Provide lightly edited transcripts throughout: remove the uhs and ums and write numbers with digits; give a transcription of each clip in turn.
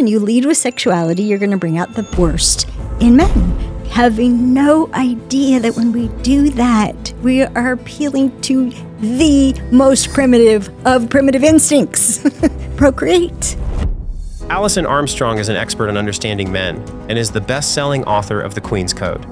When you lead with sexuality, you're going to bring out the worst in men, having no idea that when we do that, we are appealing to the most primitive of primitive instincts, procreate. Alison Armstrong is an expert on understanding men and is the best-selling author of The Queen's Code.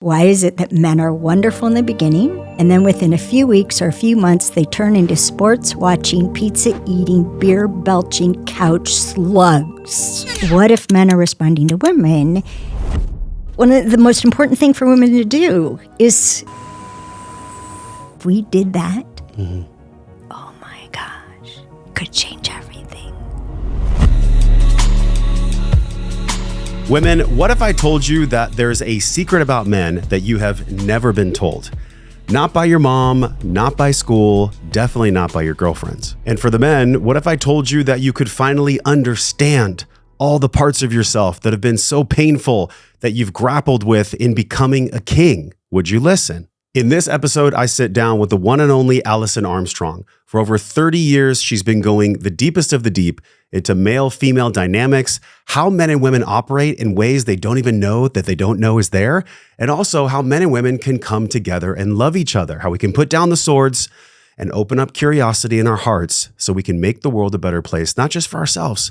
Why is it that men are wonderful in the beginning, and then within a few weeks or a few months, they turn into sports-watching, pizza-eating, beer-belching couch slugs? What if men are responding to women? One of the most important things for women to do is, if we did that, oh my gosh, could change everything. Women, what if I told you that there's a secret about men that you have never been told? Not by your mom, not by school, definitely not by your girlfriends. And for the men, what if I told you that you could finally understand all the parts of yourself that have been so painful that you've grappled with in becoming a king? Would you listen? In this episode, I sit down with the one and only Alison Armstrong. For over 30 years, she's been going the deepest of the deep into male-female dynamics, how men and women operate in ways they don't even know that they don't know is there, and also how men and women can come together and love each other, how we can put down the swords and open up curiosity in our hearts so we can make the world a better place, not just for ourselves,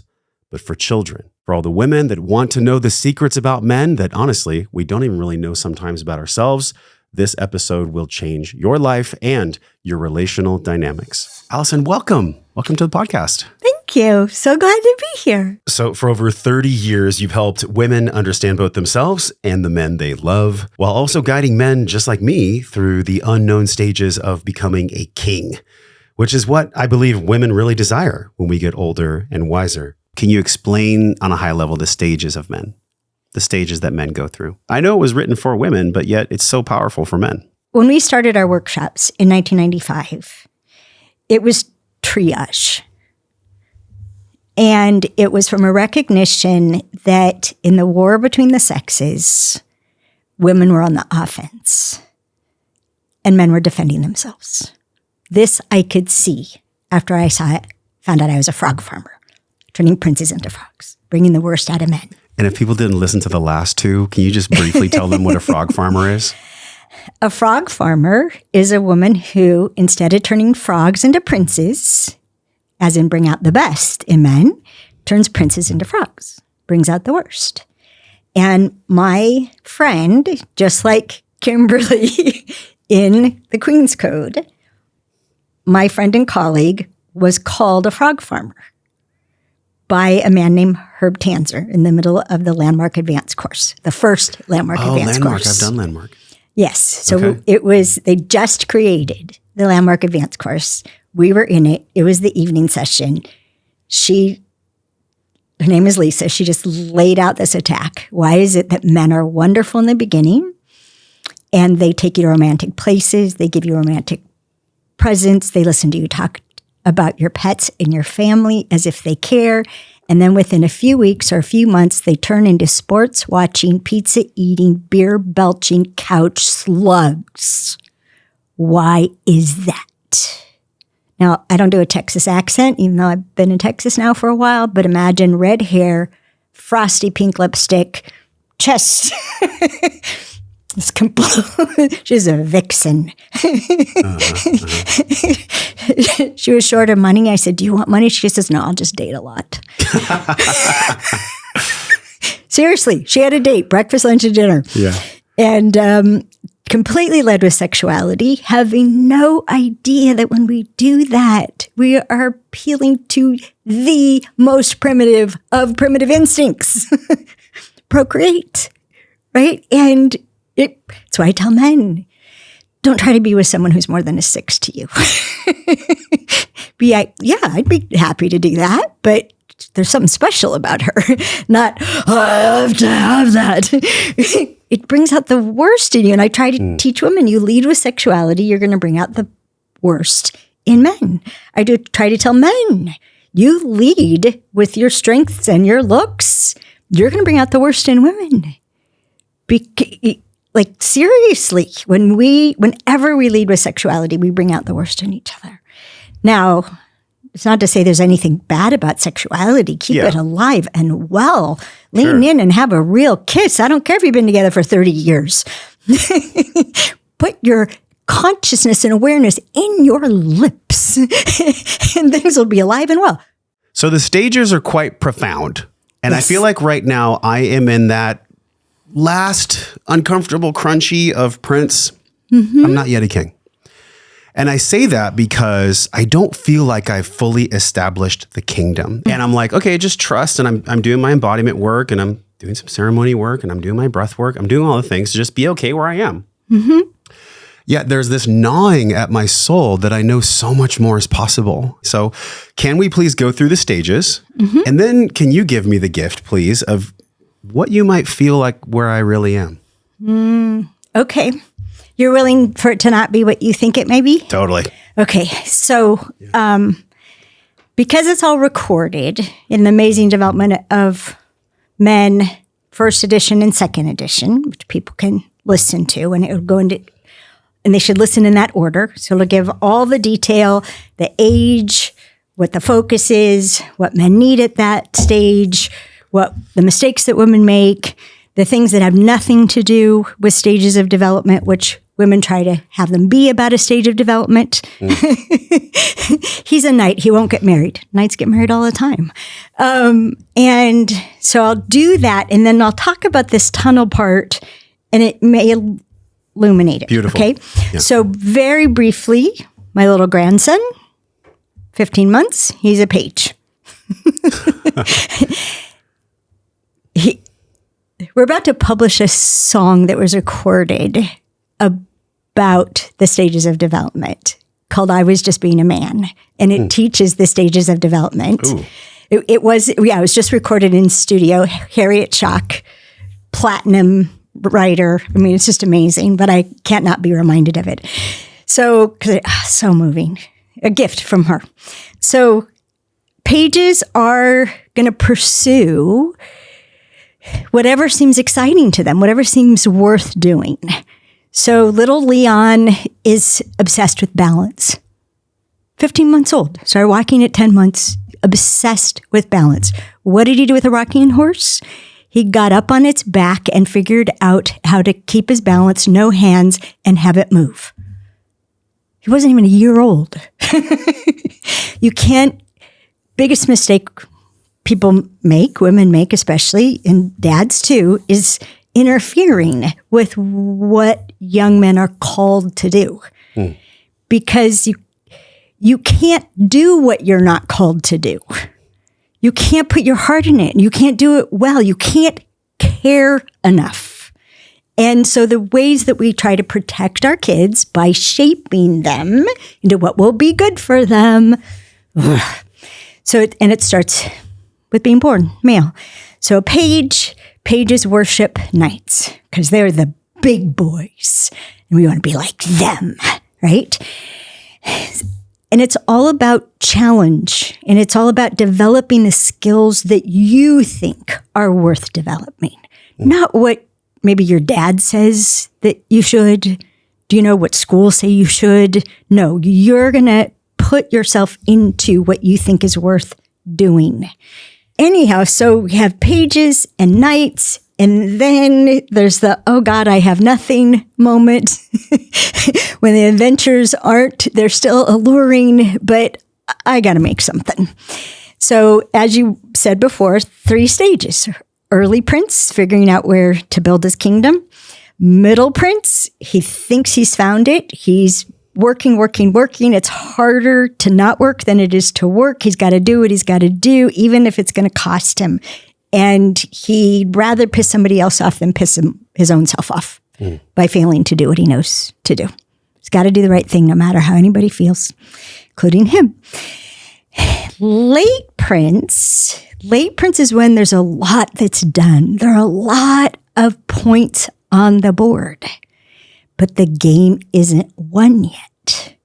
but for children. For all the women that want to know the secrets about men that honestly, we don't even really know sometimes about ourselves, this episode will change your life and your relational dynamics. Alison, welcome. Welcome to the podcast. Thank you. So glad to be here. So for over 30 years, you've helped women understand both themselves and the men they love, while also guiding men just like me through the unknown stages of becoming a king, which is what I believe women really desire when we get older and wiser. Can you explain on a high level the stages of men? The stages that men go through. I know it was written for women, but yet it's so powerful for men. When we started our workshops in 1995, it was triage. And it was from a recognition that in the war between the sexes, women were on the offense and men were defending themselves. This I could see after I found out I was a frog farmer, turning princes into frogs, bringing the worst out of men. And if people didn't listen to the last two, can you just briefly tell them what a frog farmer is? A frog farmer is a woman who, instead of turning frogs into princes, as in bring out the best in men, turns princes into frogs, brings out the worst. And my friend, just like Kimberly in the Queen's Code, my friend and colleague was called a frog farmer by a man named Herb Tanzer in the middle of the Landmark Advanced course, the first Landmark Advanced Landmark. course. I've done Landmark. Yes. So It was, they just created the Landmark Advanced course. We were in it. It was the evening session. Her name is Lisa. She just laid out this attack. Why is it that men are wonderful in the beginning and they take you to romantic places, they give you romantic presents, they listen to you talk about your pets and your family as if they care. And then within a few weeks or a few months, they turn into sports-watching, pizza-eating, beer-belching couch slugs. Why is that? Now, I don't do a Texas accent, even though I've been in Texas now for a while, but imagine red hair, frosty pink lipstick, chest. She's a vixen. She was short of money. I said, do you want money? She says, no, I'll just date a lot. Seriously, she had a date, breakfast, lunch, and dinner. Yeah. And completely led with sexuality, having no idea that when we do that, we are appealing to the most primitive of primitive instincts, procreate, right? And it's why I tell men, don't try to be with someone who's more than a 6 to you. I'd be happy to do that, but there's something special about her. Not, I have to have that. It brings out the worst in you. And I try to teach women, you lead with sexuality, you're going to bring out the worst in men. I do try to tell men, you lead with your strengths and your looks, you're going to bring out the worst in women. Like seriously, whenever we lead with sexuality, we bring out the worst in each other. Now, It's not to say there's anything bad about sexuality. Keep Yeah. it alive and well. Lean in and have a real kiss. I don't care if you've been together for 30 years. Put your consciousness and awareness in your lips and things will be alive and well. So the stages are quite profound. And Yes. I feel like right now I am in that last uncomfortable crunchy of Prince. I'm not yet a king. And I say that because I don't feel like I've fully established the kingdom. And I'm like, okay, just trust. And I'm doing my embodiment work and I'm doing some ceremony work and I'm doing my breath work. I'm doing all the things to just be okay where I am. Yet there's this gnawing at my soul that I know so much more is possible. So can we please go through the stages? And then can you give me the gift, please, of what you might feel like where I really am? Okay. You're willing for it to not be what you think it may be? Totally. Okay. So because it's all recorded in the Amazing Development of Men, first edition and second edition, which people can listen to, and it would go into, and they should listen in that order. So it'll give all the detail, the age, what the focus is, what men need at that stage, what the mistakes that women make, the things that have nothing to do with stages of development, which women try to have them be about a stage of development. He's a knight. He won't get married. Knights get married all the time. And so I'll do that, and then I'll talk about this tunnel part, and it may illuminate it. Beautiful. Okay. Yeah. So very briefly, my little grandson, 15 months, he's a page. We're about to publish a song that was recorded about the stages of development called I Was Just Being a Man. And it teaches the stages of development. Ooh. It was just recorded in studio. Harriet Schock, platinum writer. I mean, it's just amazing, but I can't not be reminded of it. So, because it's so moving. A gift from her. So pages are going to pursue whatever seems exciting to them, whatever seems worth doing. So little Leon is obsessed with balance. 15 months old, started walking at 10 months, obsessed with balance. What did he do with a rocking horse? He got up on its back and figured out how to keep his balance, no hands, and have it move. He wasn't even a year old. You can't, biggest mistake people make, women make especially, and dads too, is interfering with what young men are called to do. Because you can't do what you're not called to do. You can't put your heart in it. You can't do it well. You can't care enough. And so the ways that we try to protect our kids by shaping them into what will be good for them. It starts with being born male. So pages worship knights because they're the big boys and we want to be like them, right? And it's all about challenge, and it's all about developing the skills that you think are worth developing, not what maybe your dad says that you should. Do you know what schools say you should? No, you're going to put yourself into what you think is worth doing. Anyhow, so we have pages and knights, and then there's the, oh God, I have nothing moment. When the adventures they're still alluring, but I got to make something. So as you said before, 3 stages. Early prince, figuring out where to build his kingdom. Middle prince, he thinks he's found it. He's working. It's harder to not work than it is to work. He's got to do what he's got to do, even if it's going to cost him. And he'd rather piss somebody else off than piss his own self off by failing to do what he knows to do. He's got to do the right thing no matter how anybody feels, including him. Late prince is when there's a lot that's done. There are a lot of points on the board, but the game isn't won yet.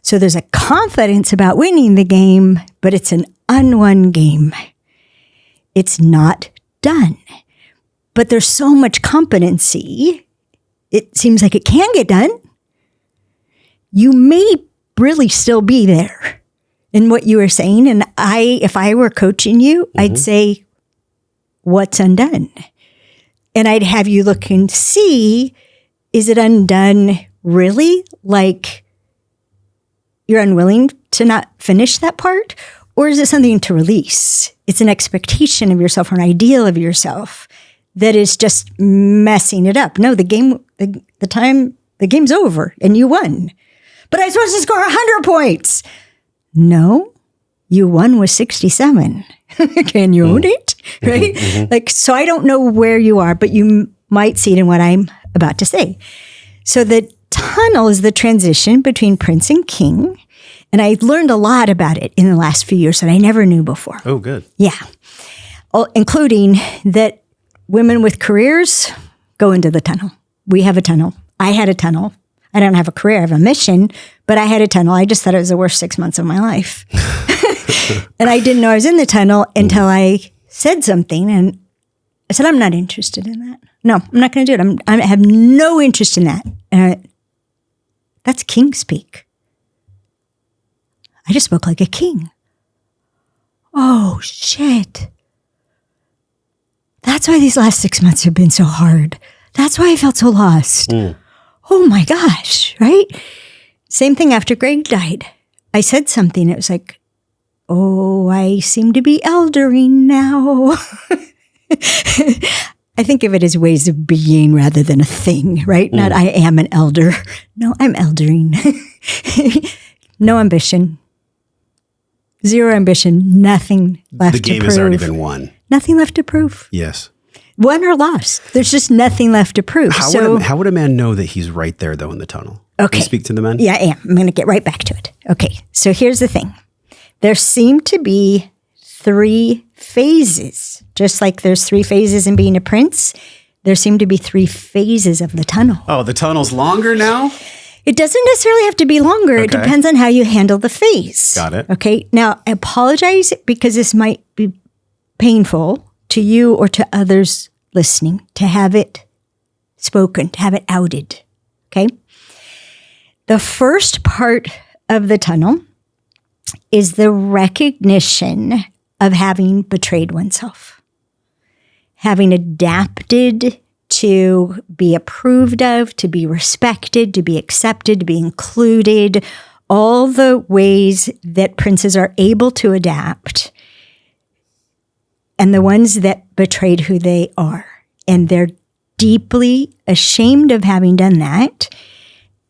So there's a confidence about winning the game, but it's an unwon game. It's not done. But there's so much competency, it seems like it can get done. You may really still be there. in what you were saying. And if I were coaching you, I'd say, what's undone? And I'd have you look and see, is it undone really? Like you're unwilling to not finish that part? Or is it something to release? It's an expectation of yourself or an ideal of yourself that is just messing it up. No, the game's over and you won. But I'm supposed to score 100 points. No, you won with 67. Can you own it? Right? Like, so I don't know where you are, but you might see it in what I'm about to say. So the tunnel is the transition between prince and king. And I learned a lot about it in the last few years that I never knew before. Oh, good. Yeah. Including that women with careers go into the tunnel. We have a tunnel. I had a tunnel. I don't have a career. I have a mission, but I had a tunnel. I just thought it was the worst 6 months of my life. And I didn't know I was in the tunnel until I said something. And I said, I'm not interested in that. No, I'm not going to do it. I have no interest in that. That's king speak. I just spoke like a king. Oh, shit. That's why these last 6 months have been so hard. That's why I felt so lost. Oh my gosh, right? Same thing after Greg died. I said something. It was like, oh, I seem to be eldering now. I think of it as ways of being rather than a thing, right? Not I am an elder. No, I'm eldering. No ambition. Zero ambition. Nothing left to prove. The game has already been won. Nothing left to prove. Yes. Won or lost. There's just nothing left to prove. How would a man know that he's right there, though, in the tunnel? Okay. Can you speak to the men? Yeah, I am. I'm going to get right back to it. Okay. So here's the thing. There seem to be 3 phases. Just like there's 3 phases in being a prince, there seem to be 3 phases of the tunnel. Oh, the tunnel's longer now? It doesn't necessarily have to be longer. It depends on how you handle the phase. Got it. Okay. Now, I apologize because this might be painful to you or to others listening to have it spoken, to have it outed. Okay. The first part of the tunnel is the recognition of having betrayed oneself, having adapted to be approved of, to be respected, to be accepted, to be included, all the ways that princes are able to adapt, and the ones that betrayed who they are. And they're deeply ashamed of having done that.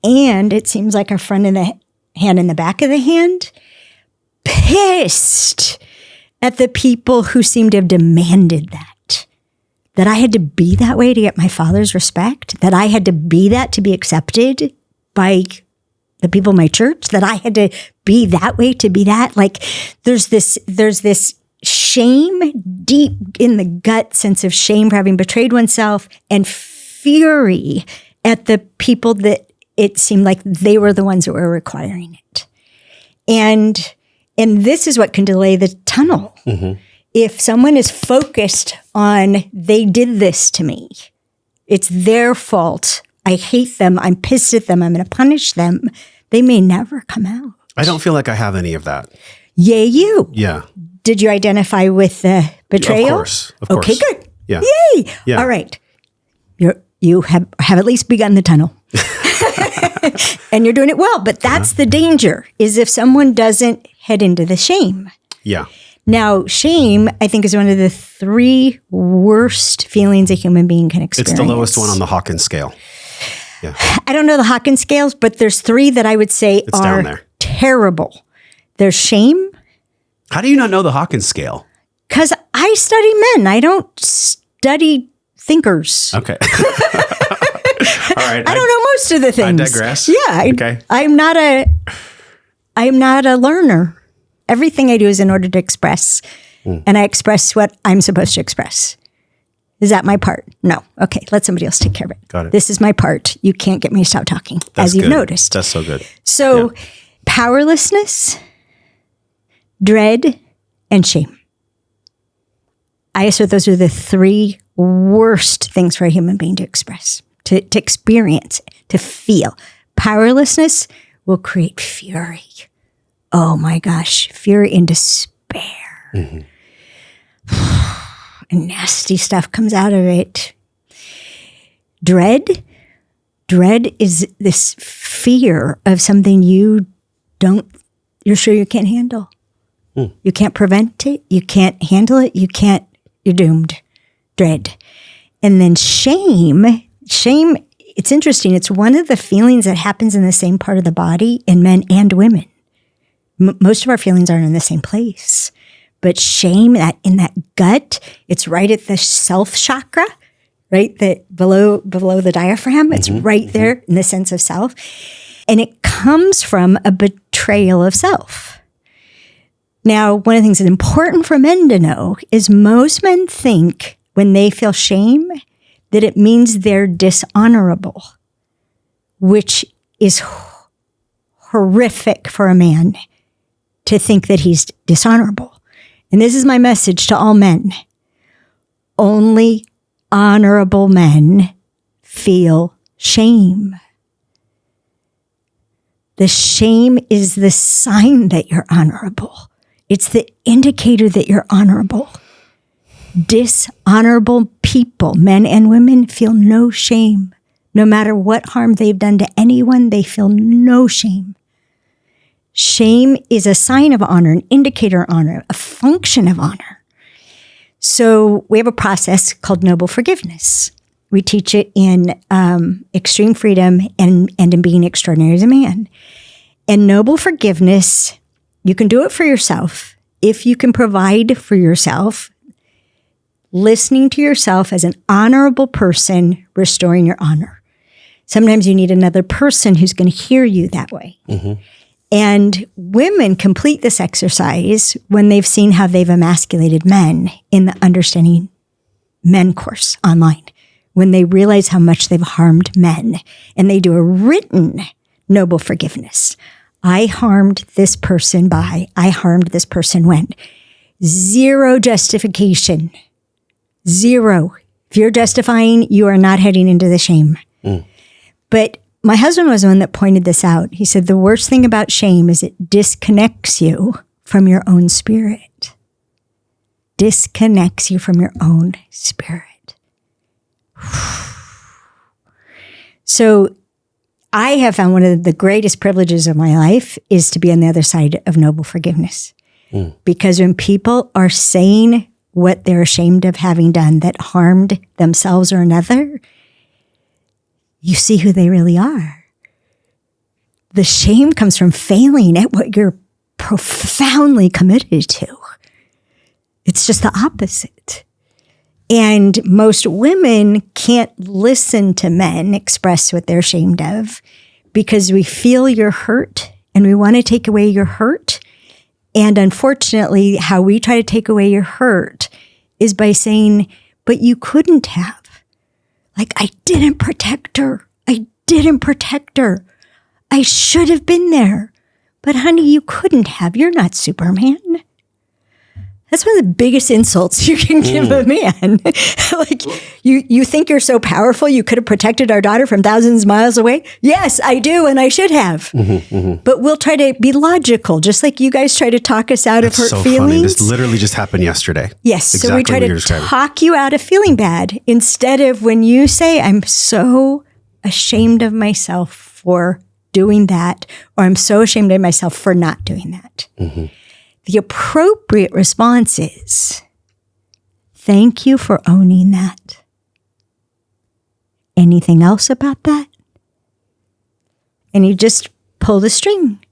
And it seems like a front of the hand and the back of the hand, pissed at the people who seem to have demanded that I had to be that way to get my father's respect, that I had to be that to be accepted by the people in my church, that I had to be that way to be that. Like there's this shame, deep in the gut sense of shame for having betrayed oneself, and fury at the people that it seemed like they were the ones that were requiring it. And this is what can delay the tunnel. If someone is focused on, they did this to me, it's their fault, I hate them, I'm pissed at them, I'm going to punish them, they may never come out. I don't feel like I have any of that. Yay, you. Yeah. Did you identify with the betrayal? Of course. Okay, good. Yeah. Yay. Yeah. All right. You have at least begun the tunnel. And you're doing it well. But that's the danger, is if someone doesn't head into the shame. Yeah. Now, shame, I think, is one of the 3 worst feelings a human being can experience. It's the lowest one on the Hawkins scale. Yeah. I don't know the Hawkins scales, but there's 3 that I would say It's down there. Terrible. There's shame. How do you not know the Hawkins scale? Because I study men. I don't study thinkers. Okay. All right. I don't know most of the things. I digress. Yeah. Okay. I'm not a learner. Everything I do is in order to express. And I express what I'm supposed to express. Is that my part? No. Okay. Let somebody else take care of it. Got it. This is my part. You can't get me to stop talking, That's as you've good. noticed. That's so good. So powerlessness, dread, and shame. I assert those are the 3 worst things for a human being to express, to experience, to feel. Powerlessness will create fury. oh my gosh, fear and despair. And nasty stuff comes out of it. Dread is this fear of something you're sure you can't handle. You can't prevent it. You can't handle it. You're doomed. Dread. And then shame, it's interesting. It's one of the feelings that happens in the same part of the body in men and women. Most of our feelings aren't in the same place. But shame, that in that gut, it's right at the self chakra, right? Below the diaphragm. It's right there in the sense of self. And it comes from a betrayal of self. Now, one of the things that's important for men to know is most men think when they feel shame that it means they're dishonorable, which is horrific for a man to think that he's dishonorable. And this is my message to all men. Only honorable men feel shame. The shame is the sign that you're honorable. It's the indicator that you're honorable. Dishonorable people, men and women, feel no shame. No matter what harm they've done to anyone, they feel no shame. Shame is a sign of honor, an indicator of honor, a function of honor. So we have a process called noble forgiveness. We teach it in Extreme Freedom and in Being Extraordinary as a Man. And noble forgiveness, you can do it for yourself if you can provide for yourself, listening to yourself as an honorable person, restoring your honor. Sometimes you need another person who's going to hear you that way. And women complete this exercise when they've seen how they've emasculated men in the Understanding Men course online, when they realize how much they've harmed men, and they do a written noble forgiveness. I harmed this person I harmed this person when. Zero justification. Zero. If you're justifying, you are not heading into the shame. But my husband was the one that pointed this out. He said, the worst thing about shame is it disconnects you from your own spirit. Disconnects you from your own spirit. So I have found one of the greatest privileges of my life is to be on the other side of noble forgiveness. Because when people are saying what they're ashamed of having done that harmed themselves or another, you see who they really are. The shame comes from failing at what you're profoundly committed to. It's just the opposite. And most women can't listen to men express what they're ashamed of because we feel your hurt and we want to take away your hurt. And unfortunately, how we try to take away your hurt is by saying, but you couldn't have. Like, I didn't protect her. I didn't protect her. I should have been there. But honey, you couldn't have. You're not Superman. That's one of the biggest insults you can give a man. Like, you think you're so powerful, you could have protected our daughter from thousands of miles away? Yes, I do, and I should have. But we'll try to be logical, just like you guys try to talk us out of hurt feelings. Funny. This literally just happened yesterday. Yes, exactly. So we try to talk you out of feeling bad instead of when you say, I'm so ashamed of myself for doing that, or I'm so ashamed of myself for not doing that. The appropriate response is, thank you for owning that. Anything else about that? And you just pull the string.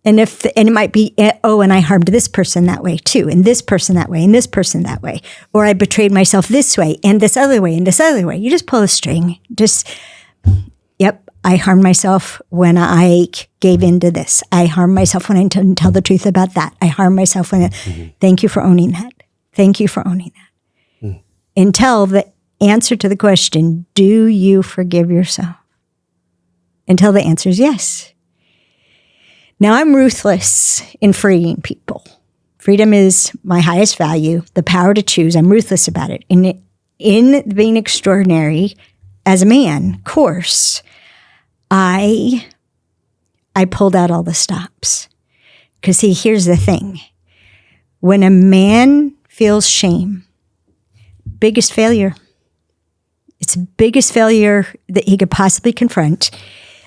And it might be, oh, and I harmed this person that way too, and this person that way, and this person that way. Or I betrayed myself this way, and this other way, and this other way. You just pull a string. Yep. I harmed myself when I gave into this. I harmed myself when I didn't tell the truth about that. I harmed myself when Thank you for owning that. Thank you for owning that. Until the answer to the question, do you forgive yourself? Until the answer is yes. Now, I'm ruthless in freeing people. Freedom is my highest value, the power to choose. I'm ruthless about it. In Being Extraordinary as a Man course, I pulled out all the stops Because see, here's the thing. When a man feels shame, biggest failure, it's the biggest failure that he could possibly confront.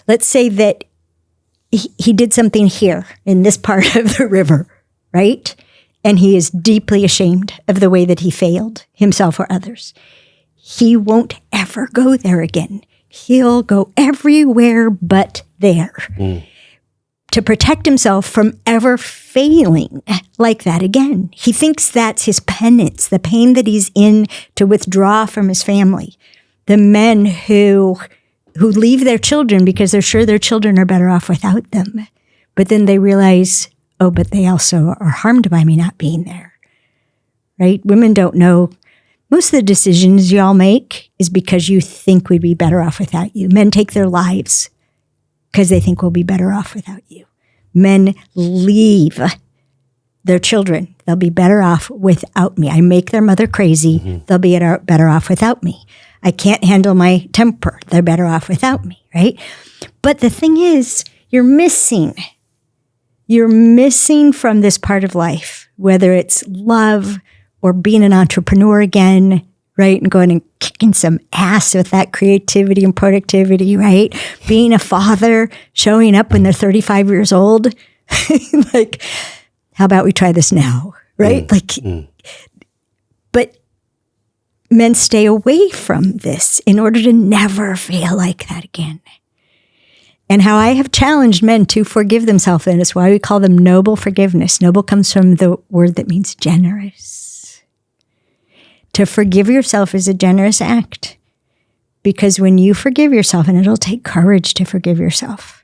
Let's say that he did something here in this part of the river, right? And he is deeply ashamed of the way that he failed himself or others. He won't ever go there again. He'll go everywhere but there to protect himself from ever failing like that again. He thinks that's his penance, the pain that he's in to withdraw from his family. The men who leave their children because they're sure their children are better off without them. But then they realize, oh, but they also are harmed by me not being there, right? Women don't know. Most of the decisions y'all make is because you think we'd be better off without you. Men take their lives because they think we'll be better off without you. Men leave their children. They'll be better off without me. I make their mother crazy. They'll be better off without me. I can't handle my temper. They're better off without me, right? But the thing is, you're missing from this part of life, whether it's love or being an entrepreneur again, right? And going and kicking some ass with that creativity and productivity, right? Being a father, showing up when they're 35 years old. Like, how about we try this now, right? But men stay away from this in order to never feel like that again. And how I have challenged men to forgive themselves, and it's why we call them noble forgiveness. Noble comes from the word that means generous. To forgive yourself is a generous act. Because when you forgive yourself, and it'll take courage to forgive yourself,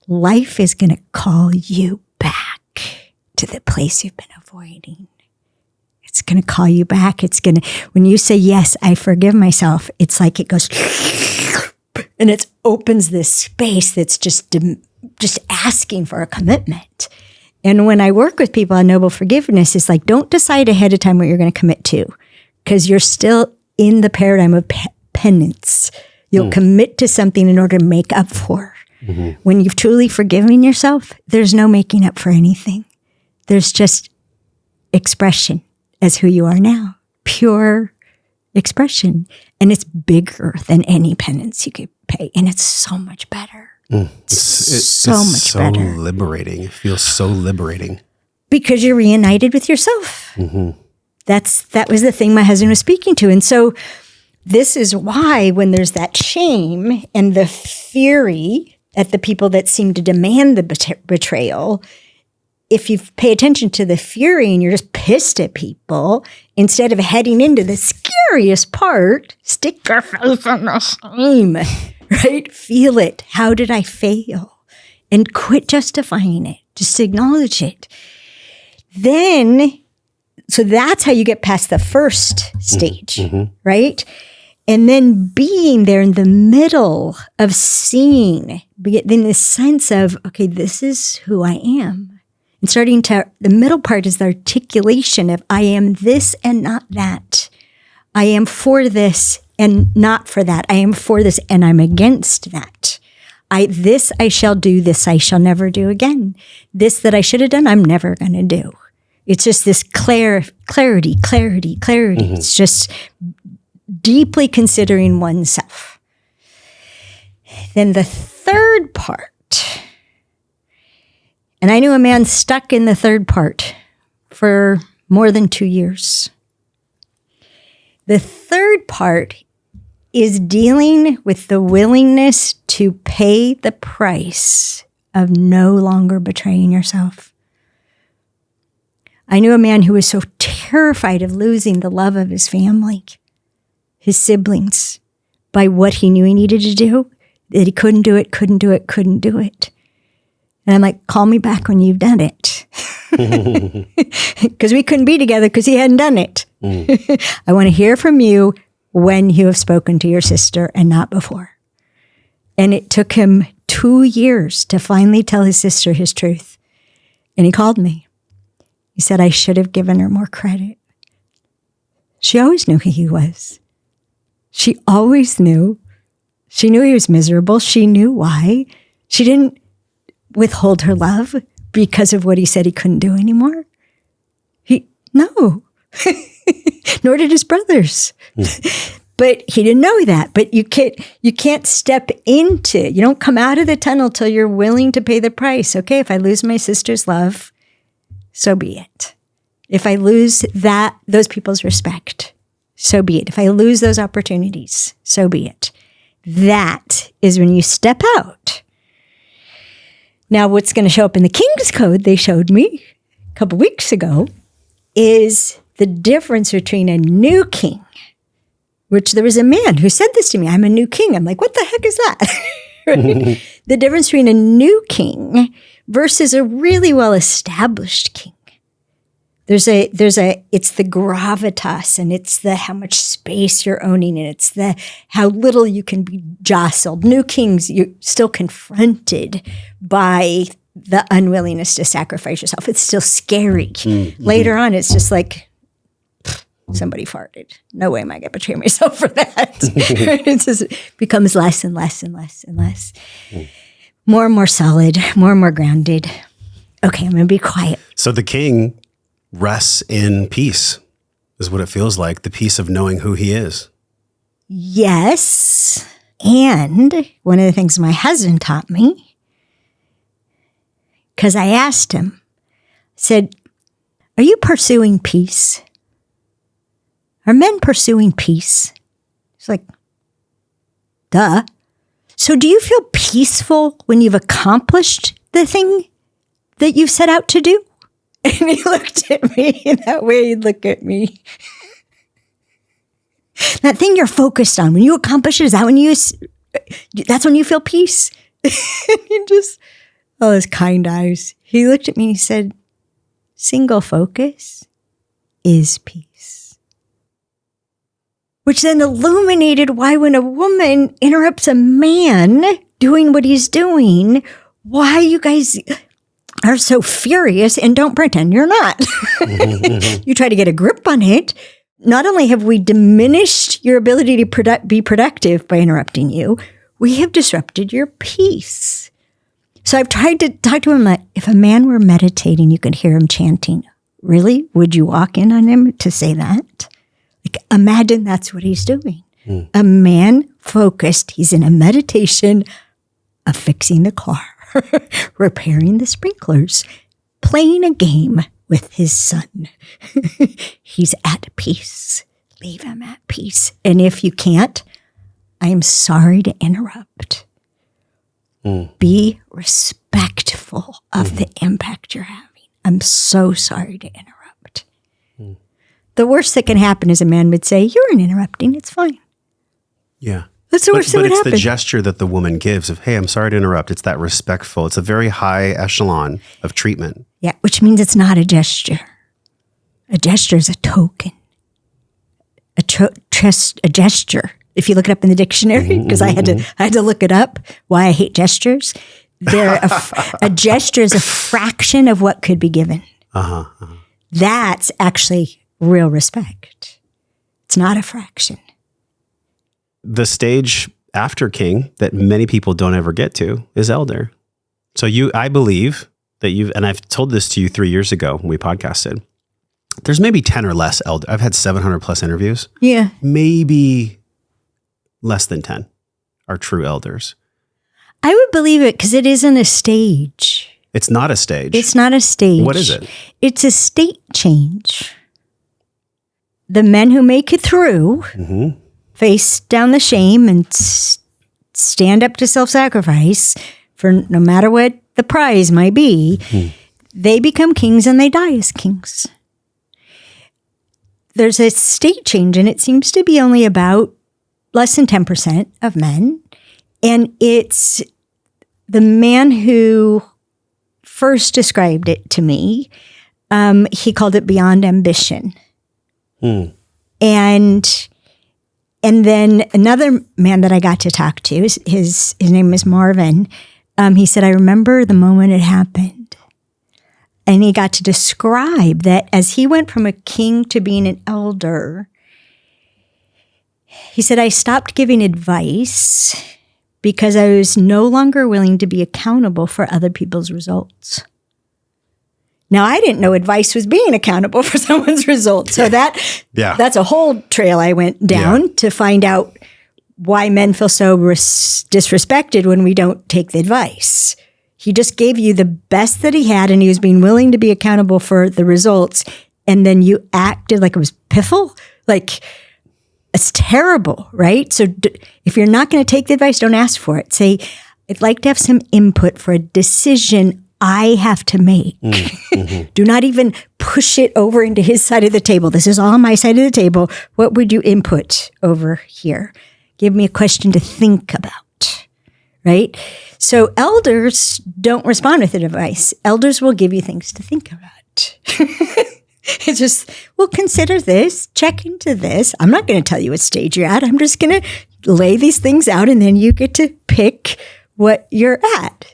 life is going to call you back to the place you've been avoiding. It's going to call you back. It's going to, when you say, yes, I forgive myself, it's like it goes, and it opens this space that's just asking for a commitment. And when I work with people on noble forgiveness, it's like, don't decide ahead of time what you're going to commit to, because you're still in the paradigm of penance. You'll commit to something in order to make up for. When you've truly forgiven yourself, there's no making up for anything. There's just expression as who you are now. Pure expression. And it's bigger than any penance you could pay. And it's so much better. It's so much better. Liberating. It feels so liberating. Because you're reunited with yourself. That was the thing my husband was speaking to. And so this is why when there's that shame and the fury at the people that seem to demand the betrayal, if you pay attention to the fury and you're just pissed at people, instead of heading into the scariest part, stick your face in the shame, right? Feel it. How did I fail? And quit justifying it. Just acknowledge it. Then, so that's how you get past the first stage, right? And then being there in the middle of seeing, in the sense of, okay, this is who I am. And starting to, the middle part is the articulation of I am this and not that. I am for this and not for that. I am for this and I'm against that. This I shall do, this I shall never do again. This that I should have done, I'm never going to do. It's just this clarity. It's just deeply considering oneself. Then the third part, and I knew a man stuck in the third part for more than 2 years. The third part is dealing with the willingness to pay the price of no longer betraying yourself. I knew a man who was so terrified of losing the love of his family, his siblings, by what he knew he needed to do, that he couldn't do it. And I'm like, call me back when you've done it. Because we couldn't be together because he hadn't done it. I want to hear from you when you have spoken to your sister and not before. And it took him 2 years to finally tell his sister his truth. And he called me. He said, I should have given her more credit. She always knew who he was. She always knew. She knew he was miserable. She knew why. She didn't withhold her love, because of what he said he couldn't do anymore? No. Nor did his brothers. But he didn't know that. But you can't step into, you don't come out of the tunnel till you're willing to pay the price. Okay, if I lose my sister's love, so be it. If I lose those people's respect, so be it. If I lose those opportunities, so be it. That is when you step out. Now, what's going to show up in the King's Code they showed me a couple weeks ago is the difference between a new king, which there was a man who said this to me, I'm a new king. I'm like, what the heck is that? Right? The difference between a new king versus a really well-established king. It's the gravitas, and it's the how much space you're owning, and it's the how little you can be jostled. New kings, you're still confronted by the unwillingness to sacrifice yourself. It's still scary. Mm-hmm. Later on, it's just like, somebody farted. No way am I going to betray myself for that. It just becomes less and less and less and less. More and more solid, more and more grounded. Okay, I'm going to be quiet. So the king rests in peace, is what it feels like, the peace of knowing who he is. Yes. And one of the things my husband taught me, because I asked him, I said, are you pursuing peace? Are men pursuing peace? He's like, duh. So do you feel peaceful when you've accomplished the thing that you've set out to do? And he looked at me in that way he'd look at me. That thing you're focused on, when you accomplish it, that's when you feel peace? He just, his kind eyes. He looked at me and he said, single focus is peace. Which then illuminated why when a woman interrupts a man doing what he's doing, why you guys are so furious and don't pretend you're not. You try to get a grip on it. Not only have we diminished your ability to be productive by interrupting you, we have disrupted your peace. So I've tried to talk to him like, if a man were meditating, you could hear him chanting. Really? Would you walk in on him to say that? Like, imagine that's what he's doing. A man focused, he's in a meditation of fixing the car, repairing the sprinklers, playing a game with his son. He's at peace. Leave him at peace. And if you can't, I'm sorry to interrupt. Be respectful of the impact you're having. I'm so sorry to interrupt. The worst that can happen is a man would say, you weren't interrupting. It's fine. Yeah. That's the worst that would happen. But it's the gesture that the woman gives of, hey, I'm sorry to interrupt. It's that respectful. It's a very high echelon of treatment. Yeah, which means it's not a gesture. A gesture is a token. A gesture. If you look it up in the dictionary, because I had to look it up, why I hate gestures. A gesture is a fraction of what could be given. That's actually real respect. It's not a fraction. The stage after king that many people don't ever get to is elder. So I believe that and I've told this to you 3 years ago when we podcasted, there's maybe 10 or less elder. I've had 700 plus interviews. Yeah. Maybe less than 10 are true elders. I would believe it because it isn't a stage. It's not a stage. It's not a stage. What is it? It's a state change. The men who make it through face down the shame and stand up to self-sacrifice for no matter what the prize might be, they become kings and they die as kings. There's a state change, and it seems to be only about less than 10% of men. And it's the man who first described it to me. He called it beyond ambition. And then another man that I got to talk to, his name is Marvin. He said, I remember the moment it happened. And he got to describe that as he went from a king to being an elder, he said, I stopped giving advice because I was no longer willing to be accountable for other people's results. Now, I didn't know advice was being accountable for someone's results. So that's a whole trail I went down to find out why men feel so disrespected when we don't take the advice. He just gave you the best that he had, and he was being willing to be accountable for the results. And then you acted like it was piffle. Like, it's terrible, right? So if you're not going to take the advice, don't ask for it. Say, I'd like to have some input for a decision I have to make. Do not even push it over into his side of the table. This is all my side of the table. What would you input over here? Give me a question to think about, right? So elders don't respond with advice. Elders will give you things to think about. It's just, well, consider this, check into this. I'm not going to tell you what stage you're at. I'm just going to lay these things out, and then you get to pick what you're at,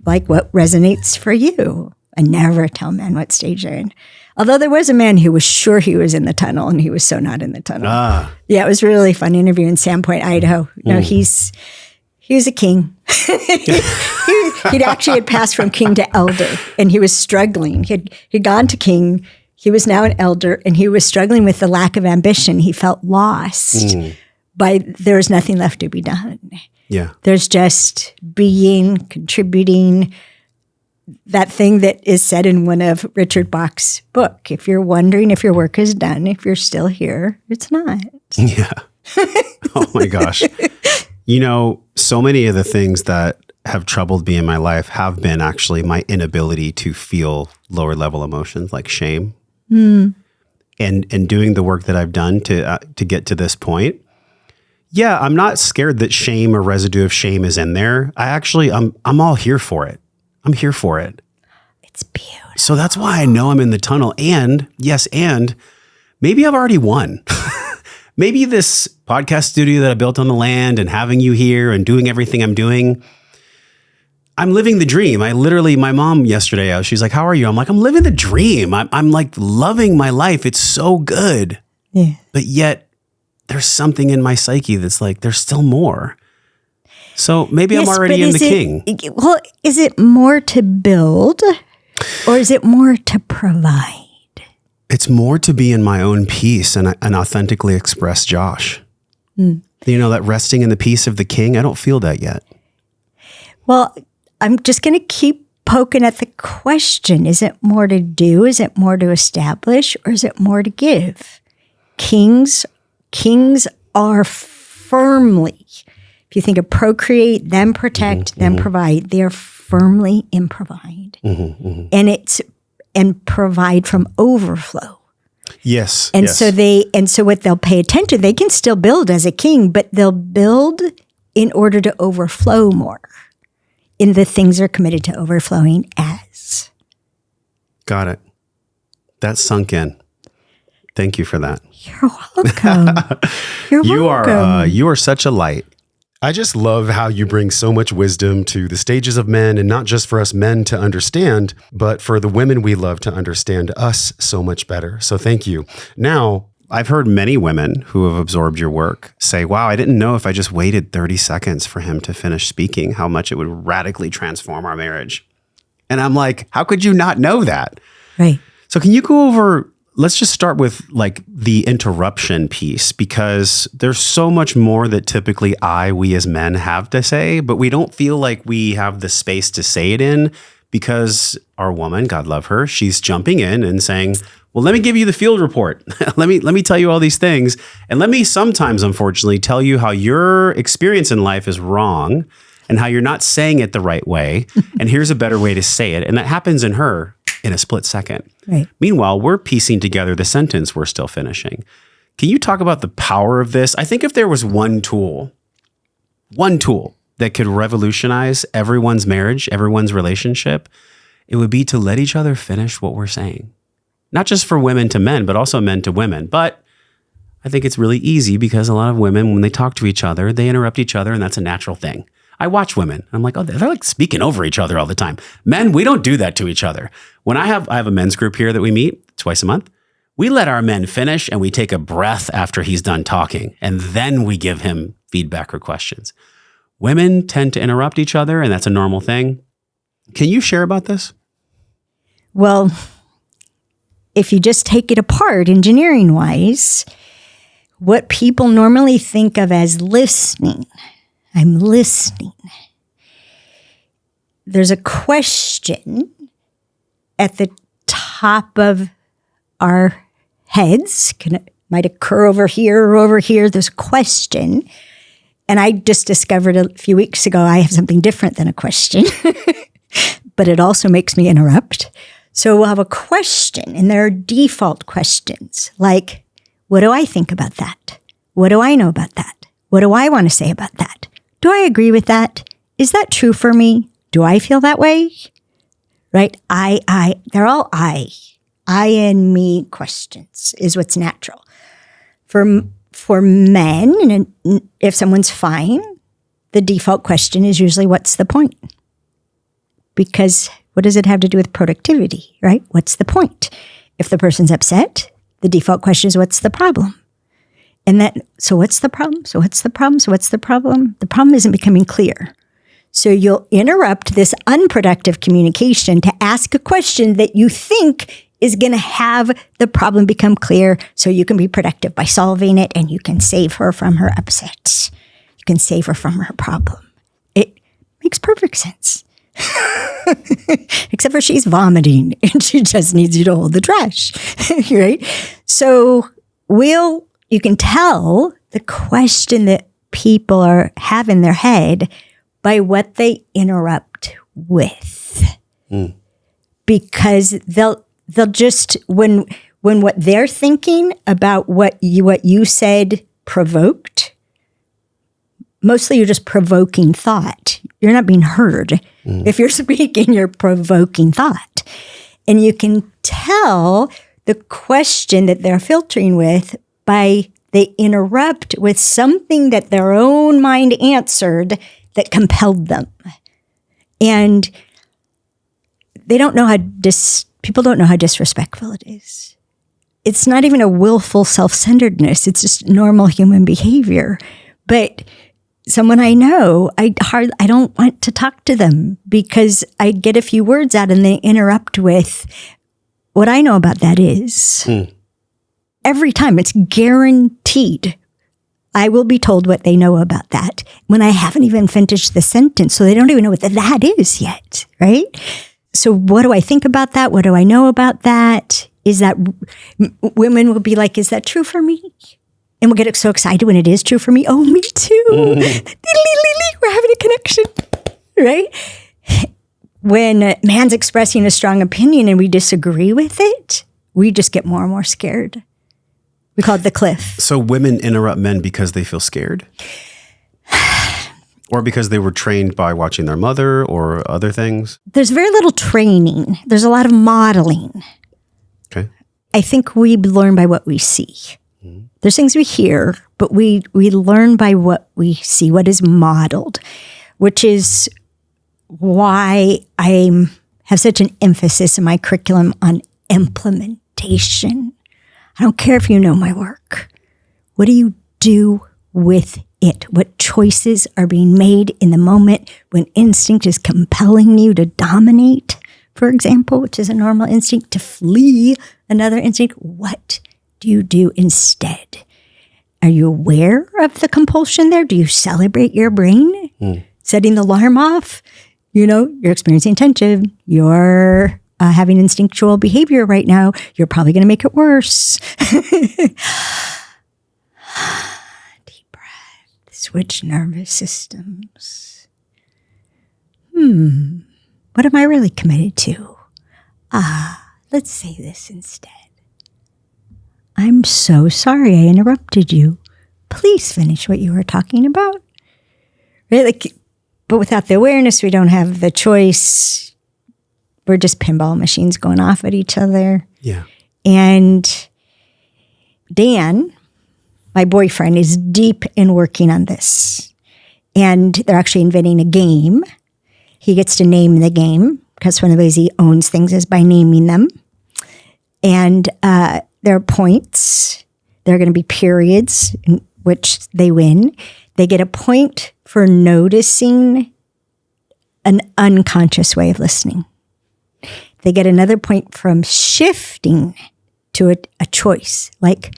like what resonates for you. I never tell men what stage they're in. Although there was a man who was sure he was in the tunnel, and he was so not in the tunnel. Yeah, it was a really fun interview in Sandpoint, Idaho. No, he was a king. He'd actually had passed from king to elder, and he was struggling. He'd gone to king. He was now an elder, and he was struggling with the lack of ambition. He felt lost there was nothing left to be done. Yeah. There's just being, contributing, that thing that is said in one of Richard Bach's book. If you're wondering if your work is done, if you're still here, it's not. Yeah. Oh my gosh. You know, so many of the things that have troubled me in my life have been actually my inability to feel lower level emotions like shame. And doing the work that I've done to get to this point. Yeah, I'm not scared that shame or residue of shame is in there. I'm all here for it. I'm here for it. It's beautiful. So that's why I know I'm in the tunnel. And maybe I've already won. Maybe this podcast studio that I built on the land and having you here and doing everything I'm doing, I'm living the dream. My mom yesterday, she's like, how are you? I'm like, I'm living the dream. I'm like loving my life. It's so good. Yeah. But yet there's something in my psyche that's like, there's still more. So maybe I'm already in the king. Well, is it more to build or is it more to provide? It's more to be in my own peace and authentically express Josh. You know, that resting in the peace of the king, I don't feel that yet. Well, I'm just going to keep poking at the question. Is it more to do? Is it more to establish? Or is it more to give? Kings are firmly, if you think of procreate, then protect, then provide, they're firmly in provide. And provide from overflow. Yes. And so what they'll pay attention to, they can still build as a king, but they'll build in order to overflow more in the things they're committed to overflowing as. Got it. That sunk in. Thank you for that. You're welcome. You're welcome. You are such a light. I just love how you bring so much wisdom to the stages of men, and not just for us men to understand, but for the women we love to understand us so much better. So thank you. Now, I've heard many women who have absorbed your work say, wow, I didn't know if I just waited 30 seconds for him to finish speaking, how much it would radically transform our marriage. And I'm like, how could you not know that? Right. So can you go over, let's just start with like the interruption piece, because there's so much more that typically we as men have to say, but we don't feel like we have the space to say it in because our woman, God love her, she's jumping in and saying, well, let me give you the field report. let me tell you all these things. And let me sometimes, unfortunately, tell you how your experience in life is wrong and how you're not saying it the right way. And here's a better way to say it. And that happens in her in a split second. Right. Meanwhile, we're piecing together the sentence we're still finishing. Can you talk about the power of this? I think if there was one tool that could revolutionize everyone's marriage, everyone's relationship, it would be to let each other finish what we're saying. Not just for women to men, but also men to women. But I think it's really easy because a lot of women, when they talk to each other, they interrupt each other, and that's a natural thing. I watch women. I'm like, oh, they're like speaking over each other all the time. Men, we don't do that to each other. When I have a men's group here that we meet twice a month, we let our men finish and we take a breath after he's done talking, and then we give him feedback or questions. Women tend to interrupt each other, and that's a normal thing. Can you share about this? Well, if you just take it apart engineering-wise, what people normally think of as listening, I'm listening. There's a question at the top of our heads. Might occur over here or over here. There's a question. And I just discovered a few weeks ago I have something different than a question. But it also makes me interrupt. So we'll have a question, and there are default questions like, what do I think about that? What do I know about that? What do I want to say about that? Do I agree with that? Is that true for me? Do I feel that way? Right? They're all I and me questions is what's natural. For men, and if someone's fine, the default question is usually, what's the point? Because what does it have to do with productivity, right? What's the point? If the person's upset, the default question is, what's the problem? And so what's the problem? So what's the problem? So what's the problem? The problem isn't becoming clear. So you'll interrupt this unproductive communication to ask a question that you think is going to have the problem become clear so you can be productive by solving it, and you can save her from her upset. You can save her from her problem. It makes perfect sense. Except for she's vomiting and she just needs you to hold the trash, right? So you can tell the question that people have in their head by what they interrupt with. Because they'll just, when what they're thinking about what you said provoked, mostly you're just provoking thought. You're not being heard. If you're speaking, you're provoking thought. And you can tell the question that they're filtering with by they interrupt with something that their own mind answered that compelled them. And they don't know people don't know how disrespectful it is. It's not even a willful self-centeredness. It's just normal human behavior. But someone I know, I don't want to talk to them because I get a few words out and they interrupt with, what I know about that is. Every time, it's guaranteed. I will be told what they know about that when I haven't even finished the sentence. So they don't even know what that is yet, right? So what do I think about that? What do I know about that? Is that, women will be like, is that true for me? And we'll get so excited when it is true for me. Oh, me too. We're having a connection, right? When a man's expressing a strong opinion and we disagree with it, we just get more and more scared. We call it the cliff. So women interrupt men because they feel scared? Or because they were trained by watching their mother or other things? There's very little training. There's a lot of modeling. Okay. I think we learn by what we see. There's things we hear, but we learn by what we see, what is modeled, which is why I have such an emphasis in my curriculum on implementation. I don't care if you know my work. What do you do with it? What choices are being made in the moment when instinct is compelling you to dominate, for example, which is a normal instinct, to flee another instinct? What do you do instead? Are you aware of the compulsion there? Do you celebrate your brain? Setting the alarm off? You're experiencing tension. You're having instinctual behavior right now. You're probably going to make it worse. Deep breath. Switch nervous systems. What am I really committed to? Let's say this instead. I'm so sorry I interrupted you. Please finish what you were talking about. Right? But without the awareness, we don't have the choice. We're just pinball machines going off at each other. Yeah. And Dan, my boyfriend, is deep in working on this. And they're actually inventing a game. He gets to name the game because one of the ways he owns things is by naming them. And there are points. There are going to be periods in which they win. They get a point for noticing an unconscious way of listening. they get another point from shifting to a choice, like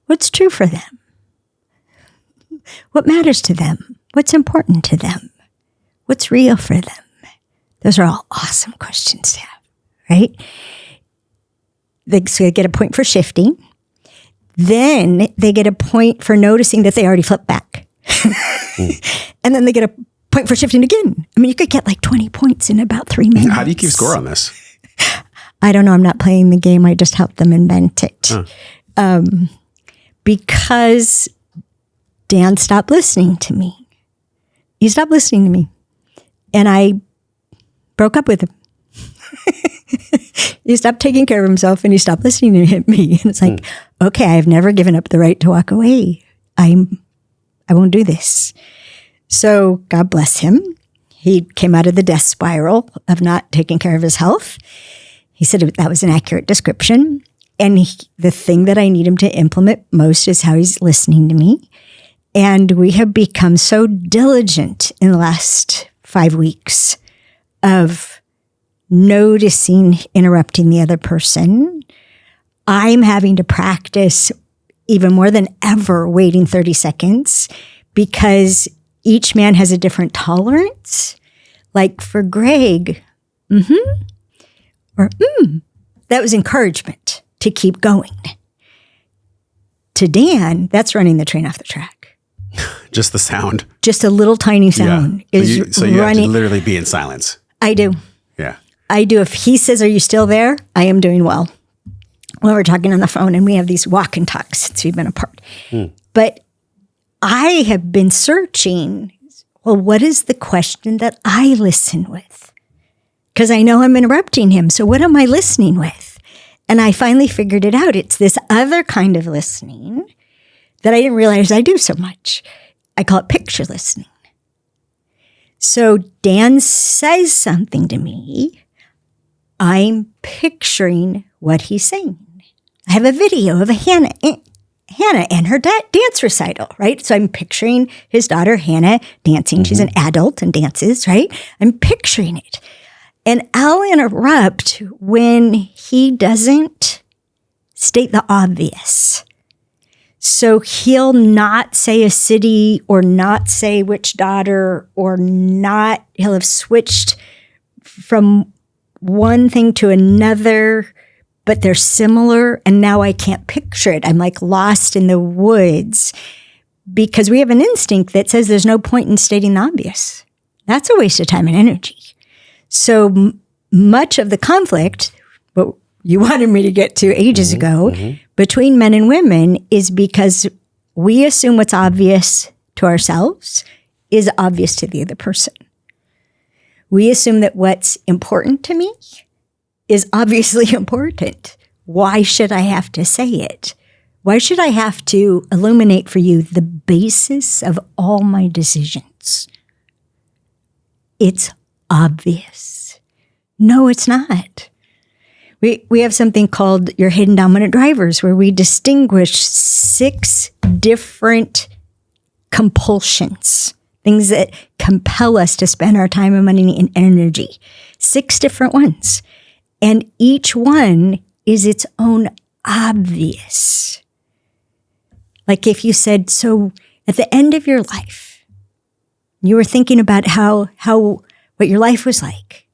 what's true for them? What matters to them? What's important to them? What's real for them? Those are all awesome questions to have, right? So they get a point for shifting. Then they get a point for noticing that they already flipped back. And then they get a point for shifting again. I mean, you could get like 20 points in about 3 minutes. How do you keep score on this? I don't know. I'm not playing the game. I just helped them invent it. Because Dan stopped listening to me. He stopped listening to me. And I broke up with him. He stopped taking care of himself and he stopped listening to me. And it's like, okay, I've never given up the right to walk away. I won't do this. So God bless him. He came out of the death spiral of not taking care of his health. He said that was an accurate description. And the thing that I need him to implement most is how he's listening to me. And we have become so diligent in the last 5 weeks of noticing, interrupting the other person. I'm having to practice even more than ever waiting 30 seconds because each man has a different tolerance. Like for Greg, or that was encouragement to keep going. To Dan, that's running the train off the track. Just the sound. Just a little tiny sound is so you running. have to literally be in silence. I do. Yeah. I do. If he says, "Are you still there?" I am doing well. Well, we're talking on the phone and we have these walk and talks since we've been apart. But I have been searching, well, what is the question that I listen with? Because I know I'm interrupting him. So what am I listening with? And I finally figured it out. It's this other kind of listening that I didn't realize I do so much. I call it picture listening. So Dan says something to me. I'm picturing what he's saying. I have a video of Hannah and her dance recital, right? So I'm picturing his daughter, Hannah, dancing. She's an adult and dances, right? I'm picturing it. And I'll interrupt when he doesn't state the obvious. So he'll not say a city or not say which daughter or not, he'll have switched from one thing to another, but they're similar. And now I can't picture it. I'm like lost in the woods because we have an instinct that says there's no point in stating the obvious. That's a waste of time and energy. So much of the conflict, what you wanted me to get to ages ago, between men and women is because we assume what's obvious to ourselves is obvious to the other person. We assume that what's important to me is obviously important. Why should I have to say it? Why should I have to illuminate for you the basis of all my decisions? It's obvious. No, it's not. We have something called your hidden dominant drivers, where we distinguish 6 different compulsions, things that compel us to spend our time and money and energy. 6 different ones. And each one is its own obvious. Like if you said, so at the end of your life, you were thinking about what your life was like.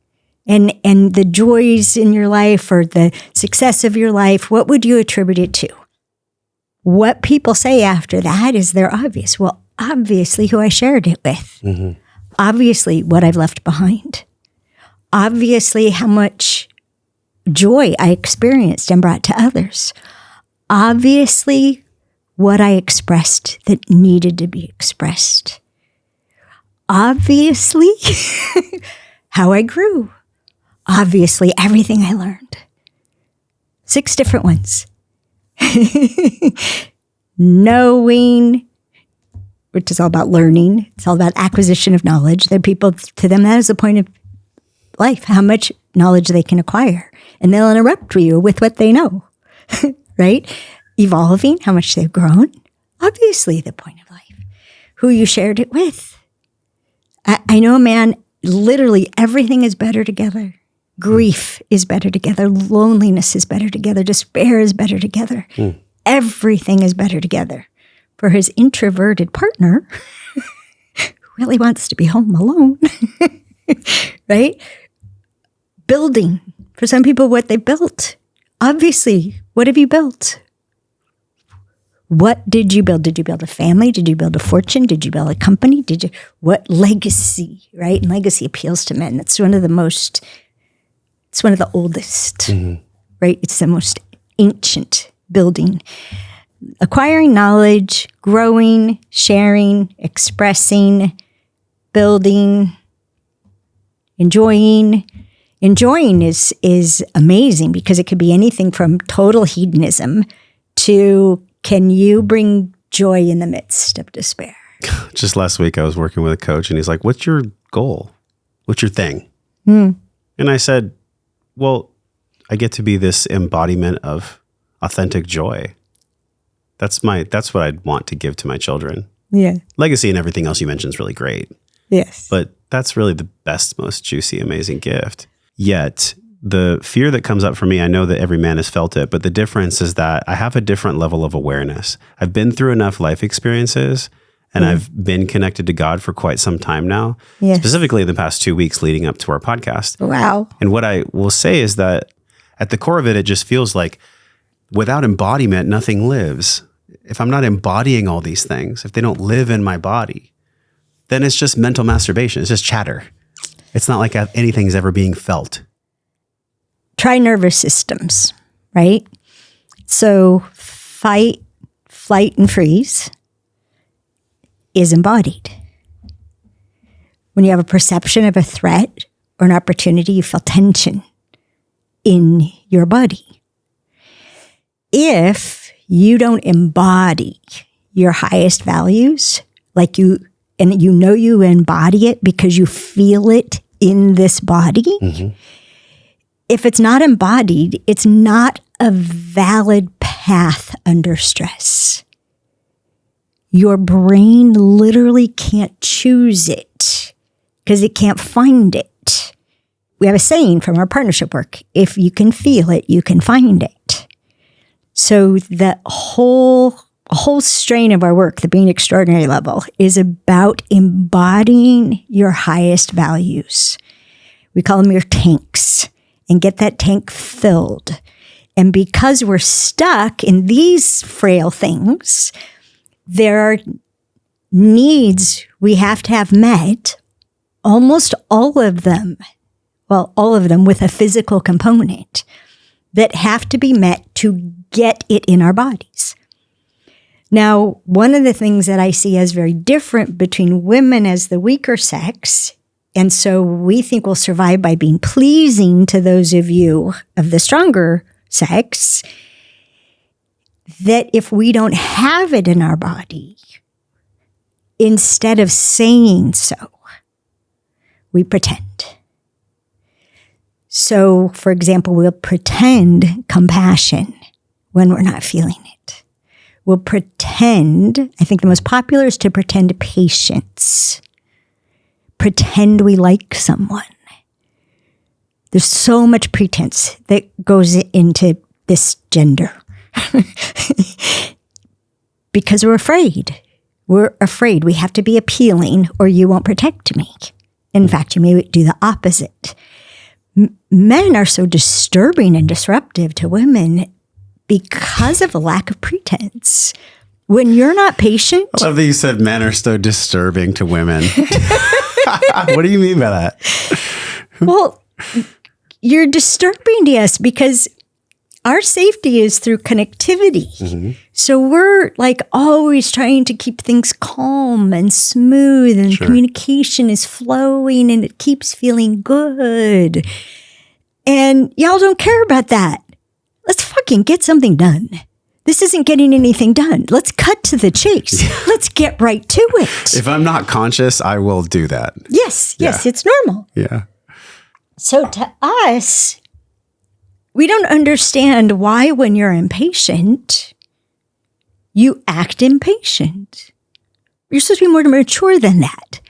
And the joys in your life or the success of your life, what would you attribute it to? What people say after that is they're obvious. Well, obviously who I shared it with. Obviously what I've left behind. Obviously how much joy I experienced and brought to others. Obviously what I expressed that needed to be expressed. Obviously how I grew. Obviously, everything I learned. 6 different ones. Knowing, which is all about learning. It's all about acquisition of knowledge. There are people, to them, that is the point of life, how much knowledge they can acquire. And they'll interrupt you with what they know, right? Evolving, how much they've grown. Obviously, the point of life. Who you shared it with. I know a man, literally everything is better together. Grief is better together. Loneliness is better together. Despair is better together. Everything is better together. For his introverted partner, who really wants to be home alone, right? Building. For some people, what they built. Obviously, what have you built? What did you build? Did you build a family? Did you build a fortune? Did you build a company? What legacy, right? And legacy appeals to men. It's one of the oldest, right? It's the most ancient building. Acquiring knowledge, growing, sharing, expressing, building, enjoying. Enjoying is amazing because it could be anything from total hedonism to can you bring joy in the midst of despair? Just last week, I was working with a coach and he's like, what's your goal? What's your thing? And I said, well, I get to be this embodiment of authentic joy. That's what I'd want to give to my children. Yeah. Legacy and everything else you mentioned is really great. Yes. But that's really the best, most juicy, amazing gift. Yet the fear that comes up for me, I know that every man has felt it, but the difference is that I have a different level of awareness. I've been through enough life experiences and I've been connected to God for quite some time now, specifically in the past 2 weeks leading up to our podcast. Wow. And what I will say is that at the core of it, it just feels like without embodiment, nothing lives. If I'm not embodying all these things, if they don't live in my body, then it's just mental masturbation. It's just chatter. It's not like anything's ever being felt. Try nervous systems, right? So fight, flight, and freeze is embodied. When you have a perception of a threat or an opportunity, you feel tension in your body. If you don't embody your highest values, like you embody it because you feel it in this body, if it's not embodied, it's not a valid path under stress. Your brain literally can't choose it because it can't find it. We have a saying from our partnership work, if you can feel it, you can find it. So the whole strain of our work, the Being Extraordinary level, is about embodying your highest values. We call them your tanks, and get that tank filled. And because we're stuck in these frail things, there are needs we have to have met, almost all of them with a physical component that have to be met to get it in our bodies. Now, one of the things that I see as very different between women as the weaker sex, and so we think we'll survive by being pleasing to those of you of the stronger sex, that if we don't have it in our body, instead of saying so, we pretend. So, for example, we'll pretend compassion when we're not feeling it. We'll pretend, I think the most popular is to pretend patience. Pretend we like someone. There's so much pretense that goes into this gender. Because we're afraid. We're afraid we have to be appealing or you won't protect me. In fact, you may do the opposite. Men are so disturbing and disruptive to women because of a lack of pretense. When you're not patient. I love that you said men are so disturbing to women. What do you mean by that? Well, you're disturbing to us because our safety is through connectivity. Mm-hmm. So we're like always trying to keep things calm and smooth, and communication is flowing and it keeps feeling good. And y'all don't care about that. Let's fucking get something done. This isn't getting anything done. Let's cut to the chase. Yeah. Let's get right to it. If I'm not conscious, I will do that. Yes, it's normal. Yeah. So to us, we don't understand why when you're impatient, you act impatient. You're supposed to be more mature than that.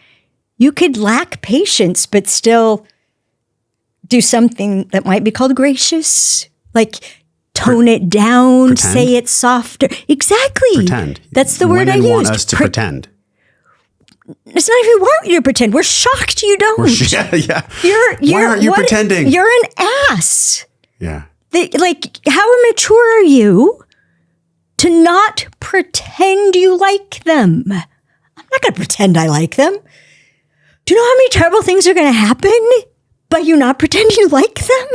You could lack patience, but still do something that might be called gracious, like tone it down, pretend. say it softer. Exactly. Pretend. That's the word I used. Women want us to pretend. It's not even want you to pretend. We're shocked you don't. Yeah. Why aren't you pretending? You're an ass. Yeah. How immature are you to not pretend you like them? I'm not going to pretend I like them. Do you know how many terrible things are going to happen by you not pretending you like them?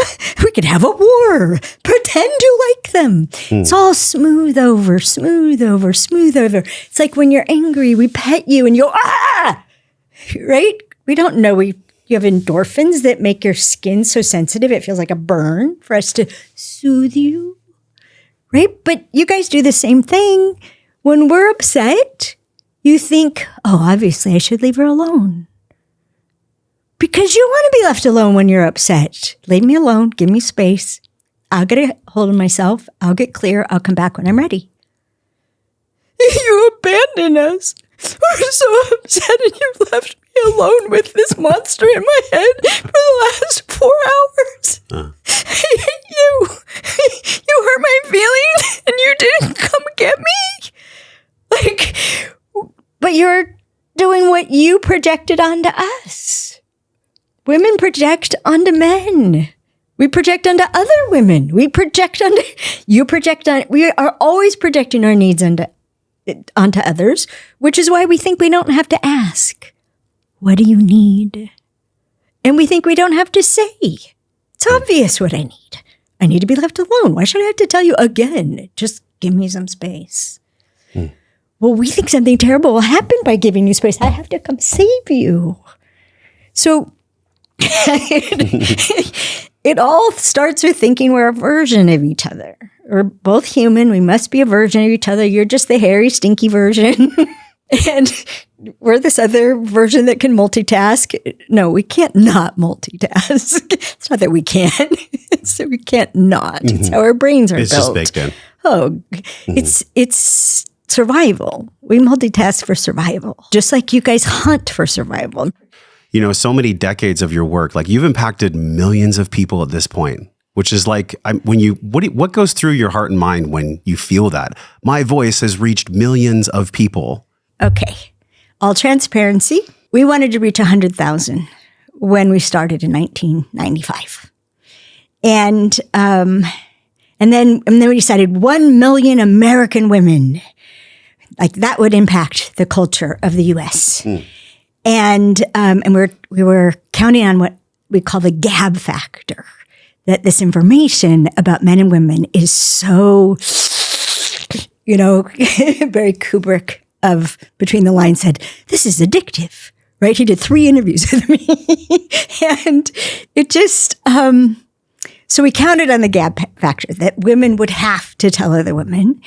We could have a war. Pretend you like them. It's all smooth over, smooth over, smooth over. It's like when you're angry, we pet you and you go, ah! Right? We don't know. You have endorphins that make your skin so sensitive. It feels like a burn for us to soothe you. Right? But you guys do the same thing. When we're upset, you think, oh, obviously I should leave her alone. Because you want to be left alone when you're upset. Leave me alone. Give me space. I'll get a hold of myself. I'll get clear. I'll come back when I'm ready. You abandoned us. We're so upset and you've left me alone with this monster in my head for the last 4 hours. You hurt my feelings and you didn't come get me? But you're doing what you projected onto us. Women project onto men. We project onto other women. We are always projecting our needs onto others, which is why we think we don't have to ask, what do you need? And we think we don't have to say, it's obvious what I need. I need to be left alone. Why should I have to tell you again? Just give me some space. Well, we think something terrible will happen by giving you space. I have to come save you. So it all starts with thinking we're a version of each other. We're both human. We must be a version of each other. You're just the hairy, stinky version. And we're this other version that can multitask. No, we can't not multitask. It's not that we can. It's that we can't not. It's how our brains are built. It's just baked in. Oh, it's survival. We multitask for survival. Just like you guys hunt for survival. You know, so many decades of your work, like you've impacted millions of people at this point, which is like, what goes through your heart and mind when you feel that? My voice has reached millions of people. Okay. All transparency. We wanted to reach 100,000 when we started in 1995. And then we decided 1 million American women, like that would impact the culture of the U.S. And we were counting on what we call the gab factor, that this information about men and women is so, very Kubrick of Between the Lines said, this is addictive, right? He did 3 interviews with me. And it just, so we counted on the gab factor, that women would have to tell other women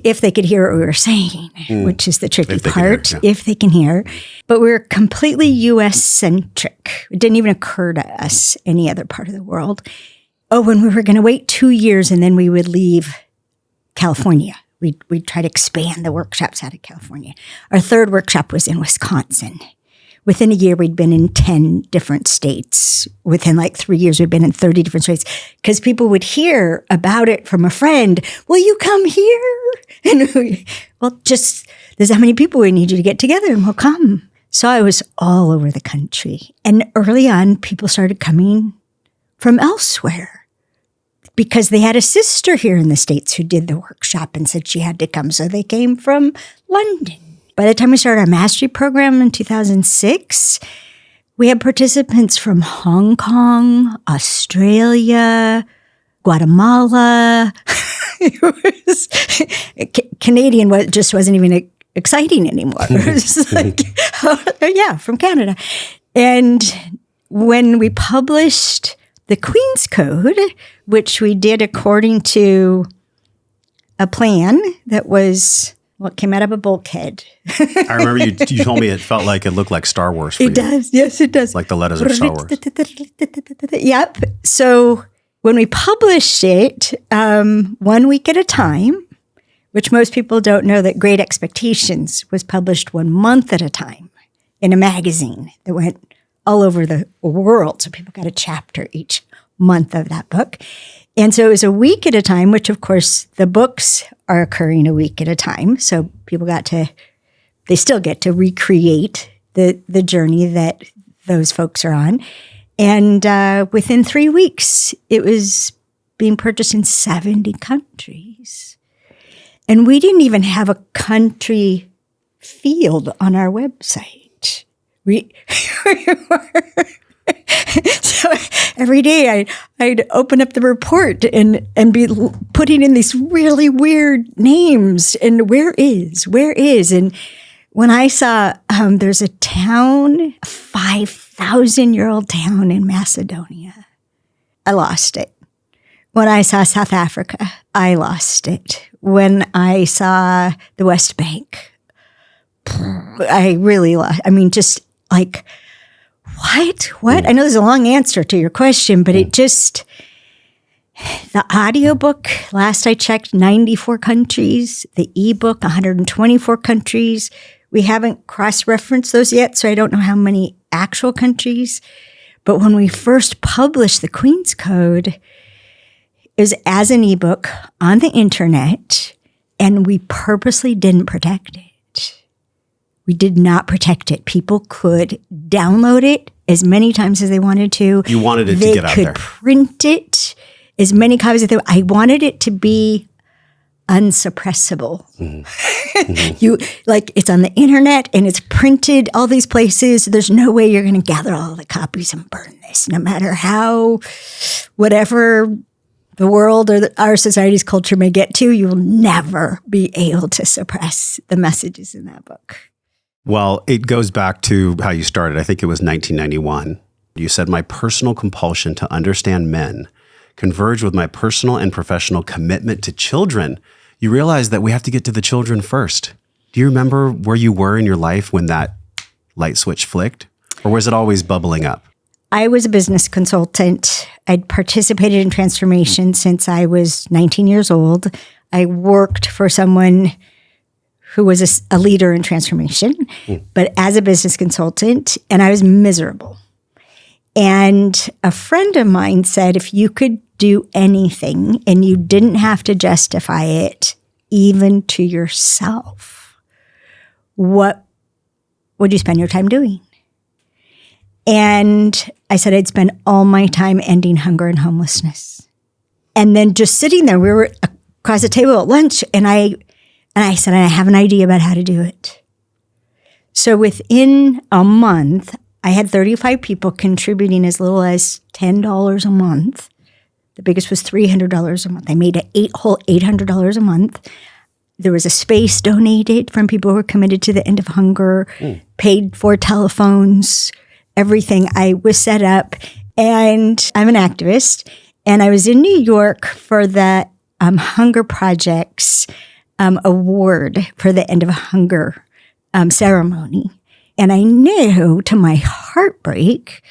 if they could hear what we were saying, which is the tricky part, if they can hear. But we're completely U.S.-centric. It didn't even occur to us any other part of the world. Oh, when we were going to wait 2 years and then we would leave California. We'd try to expand the workshops out of California. Our 3rd workshop was in Wisconsin. Within a year, we'd been in 10 different states. Within like 3 years, we'd been in 30 different states because people would hear about it from a friend. Will you come here? And there's that many people. We need you to get together and we'll come. So I was all over the country. And early on, people started coming from elsewhere because they had a sister here in the States who did the workshop and said she had to come. So they came from London. By the time we started our mastery program in 2006, we had participants from Hong Kong, Australia, Guatemala. Canadian just wasn't even exciting anymore. It was just like, from Canada. And when we published the Queen's Code, which we did according to a plan that was... Well, it came out of a bulkhead. I remember you told me it felt like it looked like Star Wars for you. It does. Yes, it does. Like the letters of Star Wars. Yep. So when we published it, 1 week at a time, which most people don't know that Great Expectations was published 1 month at a time in a magazine that went all over the world. So people got a chapter each month of that book. And so it was a week at a time, which of course the books are occurring a week at a time. So people they still get to recreate the journey that those folks are on. And within 3 weeks, it was being purchased in 70 countries. And we didn't even have a country field on our website. So every day I'd open up the report and be putting in these really weird names and where is. And when I saw there's a town, a 5,000-year-old town in Macedonia, I lost it. When I saw South Africa, I lost it. When I saw the West Bank, I really lost. I mean, just like, what? I know there's a long answer to your question, but it just, the audiobook, last I checked, 94 countries, the ebook, 124 countries. We haven't cross-referenced those yet, so I don't know how many actual countries. But when we first published the Queen's Code, it was as an ebook on the internet, and we purposely didn't protect it. We did not protect it. People could download it as many times as they wanted to. You wanted it to get out there. They could print it as many copies as they wanted. I wanted it to be unsuppressible. It's on the internet and it's printed all these places. There's no way you're going to gather all the copies and burn this, no matter how, whatever the world or our society's culture may get to, you will never be able to suppress the messages in that book. Well, it goes back to how you started. I think it was 1991. You said, my personal compulsion to understand men converged with my personal and professional commitment to children. You realize that we have to get to the children first. Do you remember where you were in your life when that light switch flicked? Or was it always bubbling up? I was a business consultant. I'd participated in transformation since I was 19 years old. I worked for someone who was a leader in transformation, but as a business consultant, and I was miserable. And a friend of mine said, if you could do anything and you didn't have to justify it, even to yourself, what would you spend your time doing? And I said I'd spend all my time ending hunger and homelessness. And then just sitting there, we were across the table at lunch, and I said, I have an idea about how to do it. So within a month, I had 35 people contributing as little as $10 a month. The biggest was $300 a month. I made a whole $800 a month. There was a space donated from people who were committed to the end of hunger, paid for telephones, everything. I was set up, and I'm an activist. And I was in New York for the Hunger Project's award for the end of hunger ceremony. And I knew, to my heartbreak,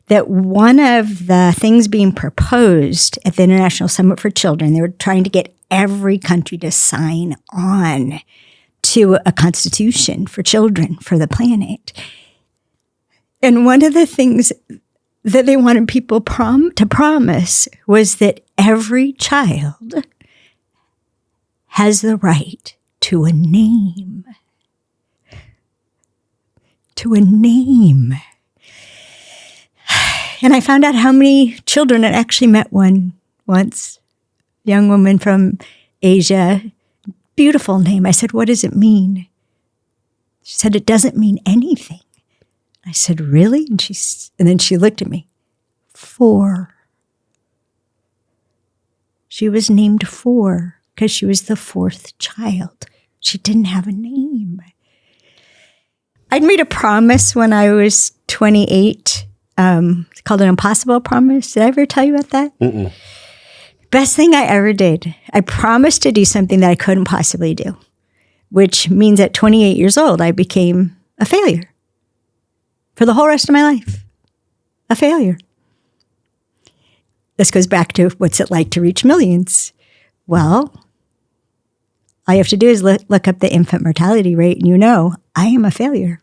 that one of the things being proposed at the International Summit for Children, they were trying to get every country to sign on to a constitution for children, for the planet. And one of the things that they wanted people to promise was that every child has the right to a name. To a name. And I found out how many children had actually met one once. A young woman from Asia. Beautiful name. I said, what does it mean? She said, it doesn't mean anything. I said, really? And then she looked at me. 4. She was named 4 because she was the 4th child. She didn't have a name. I'd made a promise when I was 28. It's called an impossible promise. Did I ever tell you about that? Mm-mm. Best thing I ever did. I promised to do something that I couldn't possibly do, which means at 28 years old, I became a failure for the whole rest of my life. A failure. This goes back to what's it like to reach millions? Well, all you have to do is look up the infant mortality rate, and I am a failure.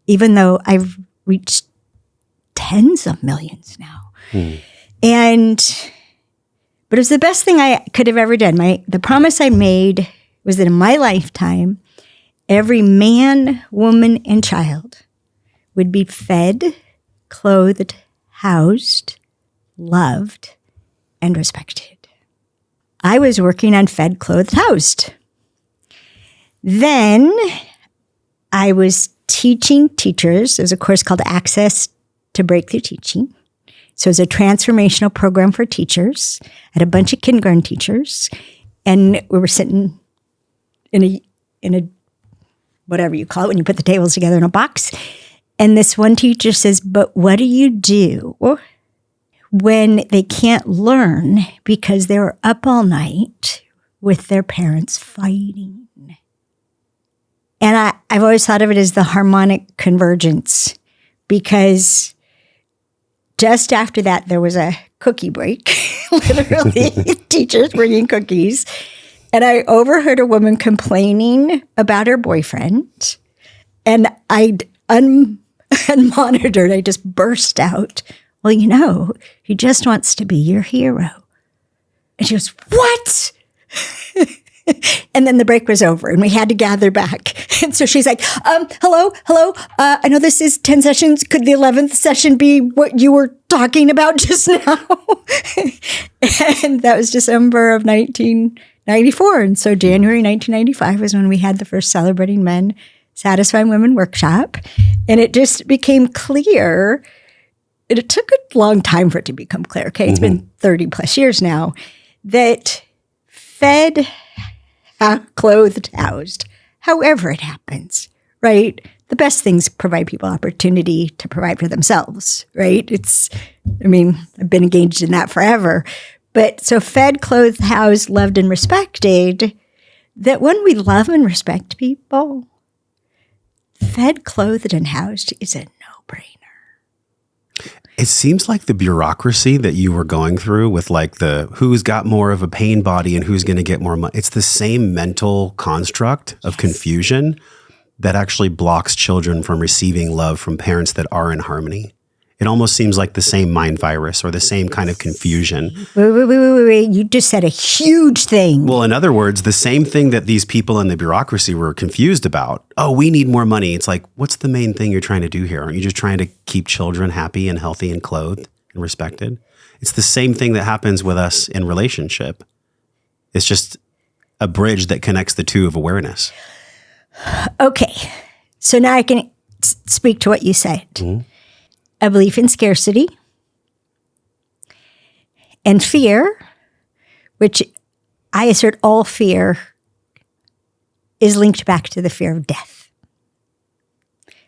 Even though I've reached tens of millions now. But it was the best thing I could have ever done. The promise I made was that in my lifetime, every man, woman, and child would be fed, clothed, housed, loved, and respected. I was working on fed, clothed, housed. Then I was teaching teachers. There was a course called Access to Breakthrough Teaching. So it was a transformational program for teachers. I had a bunch of kindergarten teachers, and we were sitting in a whatever you call it when you put the tables together in a box. And this one teacher says, "But what do you do when they can't learn because they were up all night with their parents fighting?" And I've always thought of it as the harmonic convergence, because just after that, there was a cookie break, literally, teachers bringing cookies. And I overheard a woman complaining about her boyfriend. And I unmonitored, I just burst out, "Well, he just wants to be your hero." And she goes, "What?" And then the break was over and we had to gather back. And so she's like, hello. I know this is 10 sessions. Could the 11th session be what you were talking about just now? And that was December of 1994. And so January 1995 was when we had the first Celebrating Men, Satisfying Women workshop. And it just became clear. It took a long time for it to become clear. Okay, it's been 30 plus years now, that fed, clothed, housed, however it happens, right? The best things provide people opportunity to provide for themselves, right? I've been engaged in that forever. But so fed, clothed, housed, loved, and respected, that when we love and respect people, fed, clothed, and housed is a no-brainer. It seems like the bureaucracy that you were going through with like the who's got more of a pain body and who's going to get more money. It's the same mental construct of confusion that actually blocks children from receiving love from parents that are in harmony. It almost seems like the same mind virus or the same kind of confusion. Wait. You just said a huge thing. Well, in other words, the same thing that these people in the bureaucracy were confused about. Oh, we need more money. It's like, what's the main thing you're trying to do here? Aren't you just trying to keep children happy and healthy and clothed and respected? It's the same thing that happens with us in relationship. It's just a bridge that connects the two of awareness. Okay. So now I can speak to what you said. A belief in scarcity and fear, which I assert all fear is linked back to the fear of death.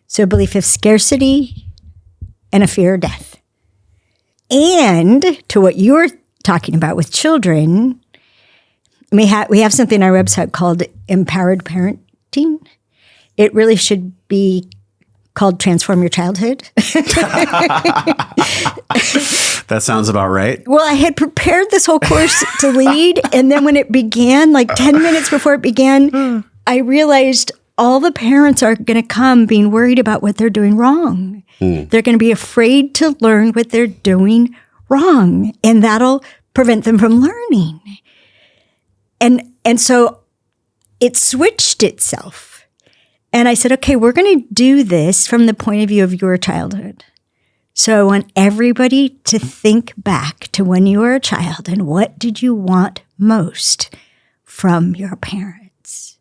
So a belief of scarcity and a fear of death. And to what you were talking about with children, we have something on our website called Empowered Parenting. It really should be called Transform Your Childhood. That sounds about right. Well, I had prepared this whole course to lead, and then when it began, like 10 minutes before it began, I realized all the parents are going to come being worried about what they're doing wrong. They're going to be afraid to learn what they're doing wrong, and that'll prevent them from learning. And so it switched itself. And I said, okay, we're going to do this from the point of view of your childhood. So I want everybody to think back to when you were a child and what did you want most from your parents?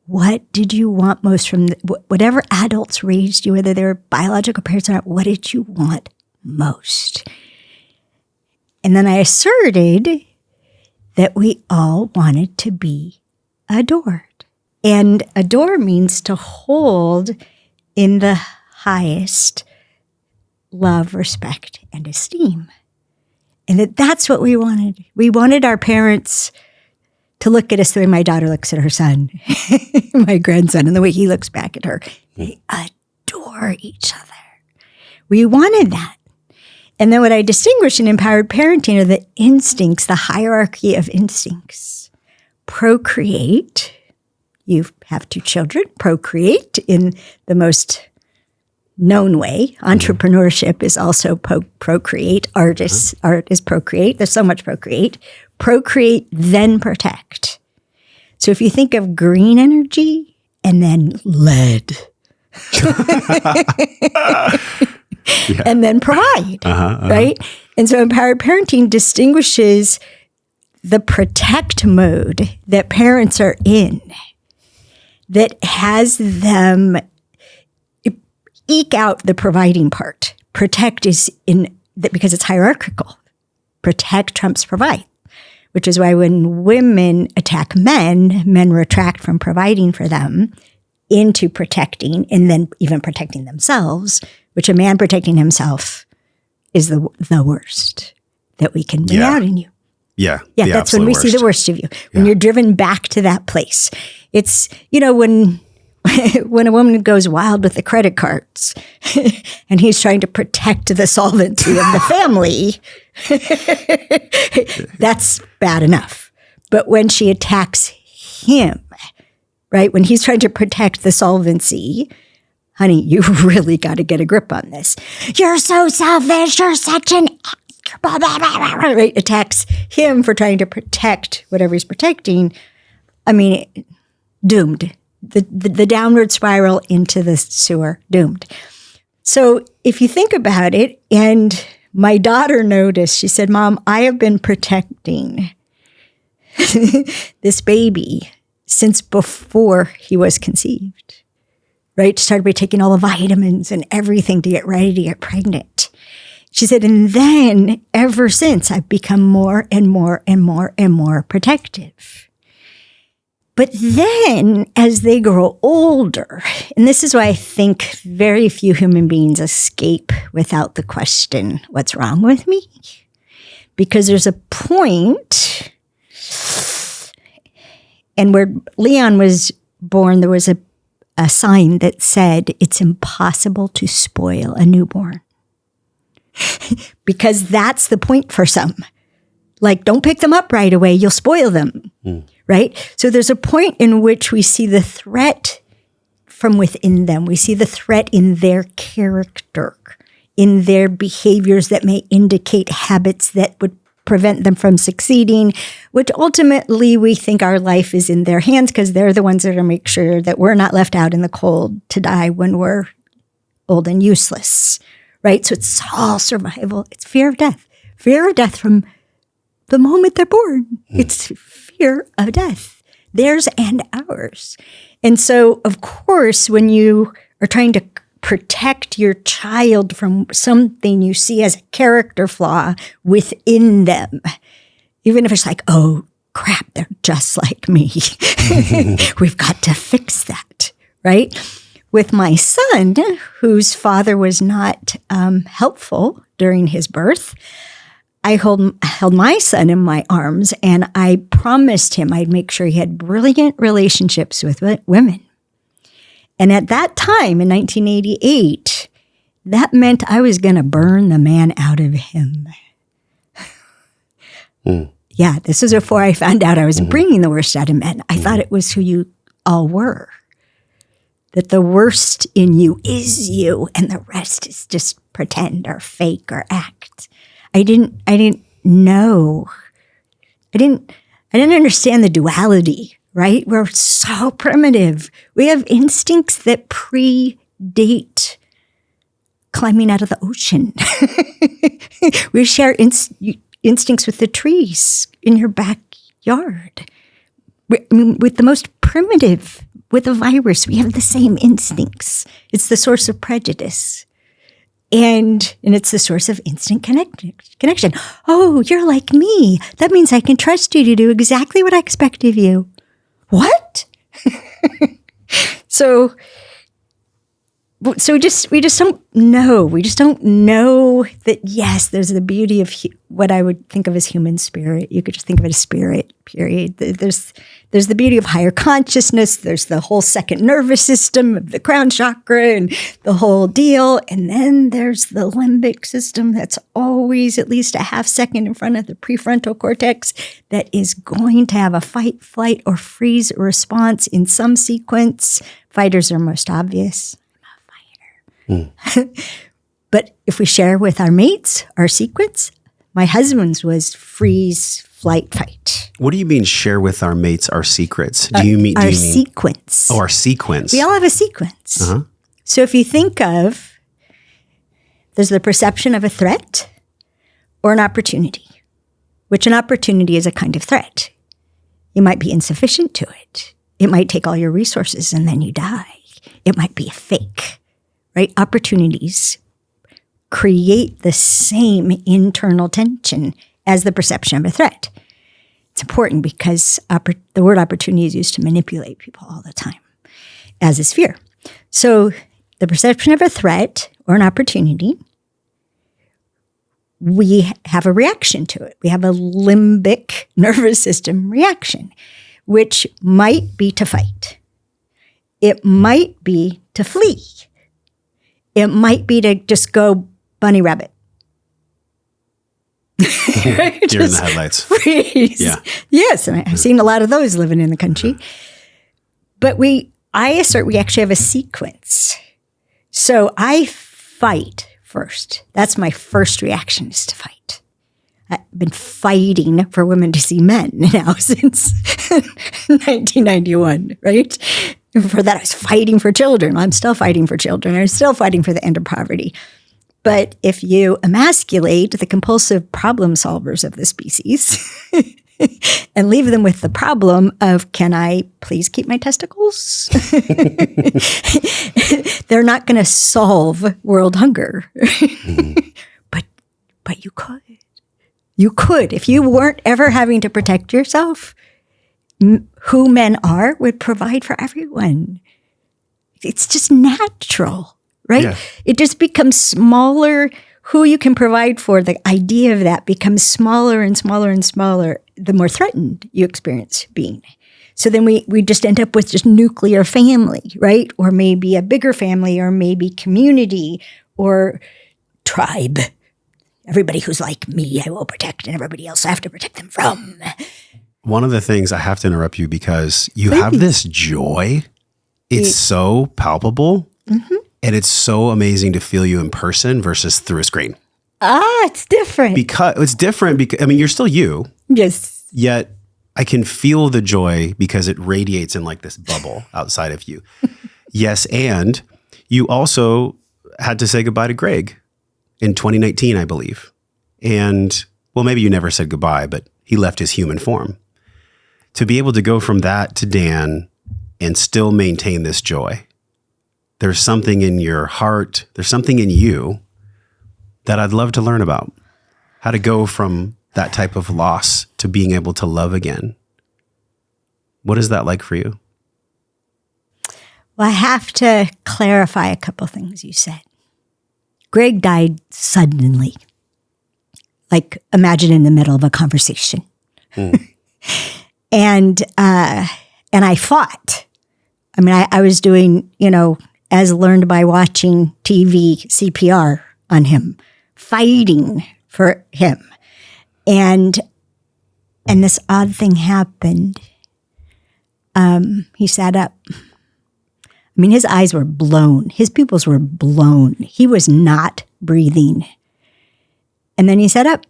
What did you want most from whatever adults raised you, whether they were biological parents or not, what did you want most? And then I asserted that we all wanted to be adored. And adore means to hold in the highest love, respect, and esteem. And that's what we wanted. We wanted our parents to look at us the way my daughter looks at her son, my grandson, and the way he looks back at her. They adore each other. We wanted that. And then what I distinguish in empowered parenting are the instincts, the hierarchy of instincts. Procreate. You have two children, procreate in the most known way. Entrepreneurship is also procreate. Art is procreate. There's so much procreate. Procreate, then protect. So if you think of green energy and then lead, and then provide, right? And so empowered parenting distinguishes the protect mode that parents are in, that has them eke out the providing part. Protect is in that because it's hierarchical. Protect trumps provide, which is why when women attack men, men retract from providing for them into protecting and then even protecting themselves, which a man protecting himself is the worst that we can bring out in you. Yeah. Yeah, that's when we see the worst of you. When you're driven back to that place. It's, when a woman goes wild with the credit cards and he's trying to protect the solvency of the family, that's bad enough. But when she attacks him, right, when he's trying to protect the solvency, honey, you really got to get a grip on this. You're so selfish. You're such an blah, blah, blah, blah, blah, right? Attacks him for trying to protect whatever he's protecting. I mean, doomed. The downward spiral into the sewer, doomed. So if you think about it, and my daughter noticed, she said, Mom, I have been protecting this baby since before he was conceived, right? Started by taking all the vitamins and everything to get ready to get pregnant. She said, and then ever since I've become more and more and more and more protective. But then as they grow older, and this is why I think very few human beings escape without the question, what's wrong with me? Because there's a point, and where Leon was born, there was a sign that said, it's impossible to spoil a newborn. Because that's the point for some. Like, don't pick them up right away, you'll spoil them. Right? So there's a point in which we see the threat from within them. We see the threat in their character, in their behaviors that may indicate habits that would prevent them from succeeding, which ultimately we think our life is in their hands because they're the ones that are going to make sure that we're not left out in the cold to die when we're old and useless. Right? So it's all survival. It's fear of death. Fear of death from the moment they're born. It's fear of death, theirs and ours. And so, of course, when you are trying to protect your child from something you see as a character flaw within them, even if it's like, oh, crap, they're just like me. We've got to fix that, right? With my son, whose father was not helpful during his birth, I held my son in my arms, and I promised him I'd make sure he had brilliant relationships with women. And at that time, in 1988, that meant I was going to burn the man out of him. Yeah, this was before I found out I was bringing the worst out of men. I thought it was who you all were. That the worst in you is you, and the rest is just pretend or fake or act. I didn't know. I didn't understand the duality, right? We're so primitive. We have instincts that predate climbing out of the ocean. We share instincts with the trees in your backyard. With the most primitive, with a virus, we have the same instincts. It's the source of prejudice. And it's the source of instant connection. Oh, you're like me. That means I can trust you to do exactly what I expect of you. What? So we just don't know. We just don't know that, yes, there's the beauty of what I would think of as human spirit. You could just think of it as spirit, period. There's the beauty of higher consciousness. There's the whole second nervous system of the crown chakra and the whole deal. And then there's the limbic system that's always at least a half second in front of the prefrontal cortex that is going to have a fight, flight, or freeze response in some sequence. Fighters are most obvious. I'm a fighter. But if we share with our mates our secrets, my husband's was freeze, flight, fight. What do you mean share with our mates our secrets? Do you mean our sequence? Oh, our sequence. We all have a sequence. Uh-huh. So if you think of, there's the perception of a threat or an opportunity, which an opportunity is a kind of threat. You might be insufficient to it. It might take all your resources and then you die. It might be a fake, right? Opportunities create the same internal tension as the perception of a threat. It's important because the word opportunity is used to manipulate people all the time, as is fear. So the perception of a threat or an opportunity, we have a reaction to it. We have a limbic nervous system reaction, which might be to fight. It might be to flee. It might be to just go bunny rabbit. Right? Deer in the headlights. Freeze. Yeah. Yes, and I've seen a lot of those living in the country. But I assert we actually have a sequence. So I fight first. That's my first reaction, is to fight. I've been fighting for women to see men now since 1991, right? Before that, I was fighting for children. I'm still fighting for children. I'm still fighting for the end of poverty. But if you emasculate the compulsive problem solvers of the species and leave them with the problem of, can I please keep my testicles? They're not going to solve world hunger. But you could. You could. If you weren't ever having to protect yourself, who men are would provide for everyone. It's just natural. Right? Yeah. It just becomes smaller. Who you can provide for, the idea of that becomes smaller and smaller and smaller the more threatened you experience being. So then we just end up with just nuclear family, right? Or maybe a bigger family, or maybe community or tribe. Everybody who's like me, I will protect, and everybody else I have to protect them from. One of the things, I have to interrupt you because you have this joy. It's so palpable. Mm-hmm. And it's so amazing to feel you in person versus through a screen. It's different. It's different because, I mean, you're still you. Yes. Yet I can feel the joy because it radiates in like this bubble outside of you. Yes. And you also had to say goodbye to Greg in 2019, I believe. And well, maybe you never said goodbye, but he left his human form. To be able to go from that to Dan and still maintain this joy. There's something in your heart, there's something in you that I'd love to learn about. How to go from that type of loss to being able to love again. What is that like for you? Well, I have to clarify a couple things you said. Greg died suddenly. Like, imagine in the middle of a conversation. And I fought. I mean, I was doing, as learned by watching TV, CPR on him, fighting for him. And this odd thing happened. He sat up. I mean, his eyes were blown. His pupils were blown. He was not breathing. And then he sat up.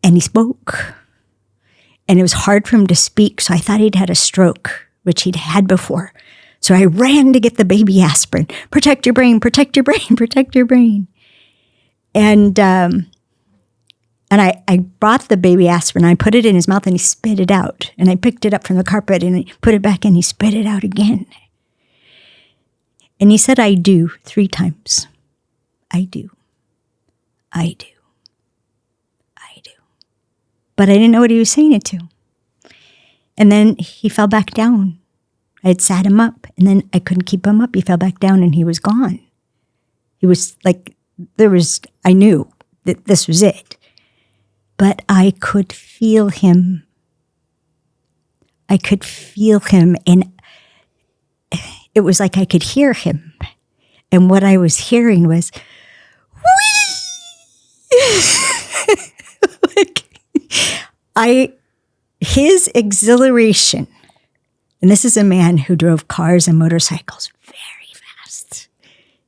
And he spoke. And it was hard for him to speak, so I thought he'd had a stroke, which he'd had before. So I ran to get the baby aspirin. Protect your brain, protect your brain, protect your brain. And I brought the baby aspirin. I put it in his mouth and he spit it out. And I picked it up from the carpet and I put it back and he spit it out again. And he said, I do, 3 times. I do. I do. I do. But I didn't know what he was saying it to. And then he fell back down. I had sat him up, and then I couldn't keep him up. He fell back down, and he was gone. He was like, I knew that this was it. But I could feel him. I could feel him, and it was like I could hear him. And what I was hearing was, whee! His exhilaration. And this is a man who drove cars and motorcycles very fast.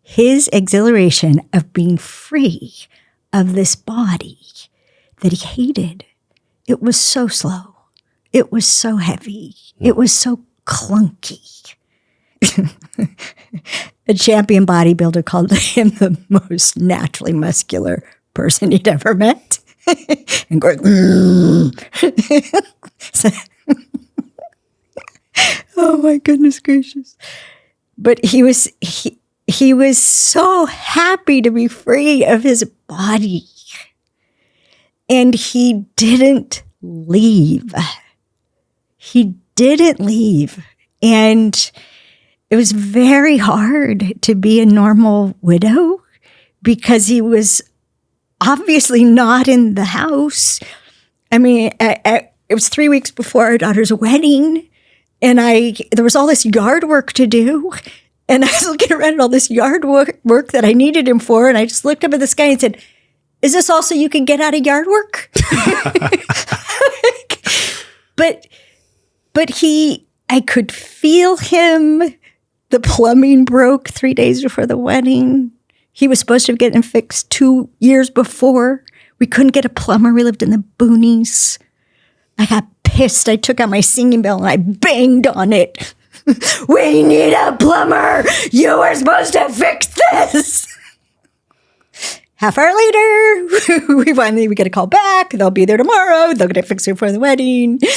His exhilaration of being free of this body that he hated, it was so slow. It was so heavy. It was so clunky. A champion bodybuilder called him the most naturally muscular person he'd ever met. And Greg, so, oh my goodness gracious. But he was so happy to be free of his body. And he didn't leave. He didn't leave. And it was very hard to be a normal widow because he was obviously not in the house. I mean, it was 3 weeks before our daughter's wedding, and there was all this yard work to do. And I was looking around at all this yard work that I needed him for, and I just looked up at the sky and said, "Is this also you can get out of yard work?" But I could feel him. The plumbing broke 3 days before the wedding. He was supposed to get it fixed 2 years before. We couldn't get a plumber. We lived in the boonies. I got pissed. I took out my singing bell and I banged on it. "We need a plumber. You were supposed to fix this." Half hour later, we get a call back. They'll be there tomorrow. They're going to fix it for the wedding. I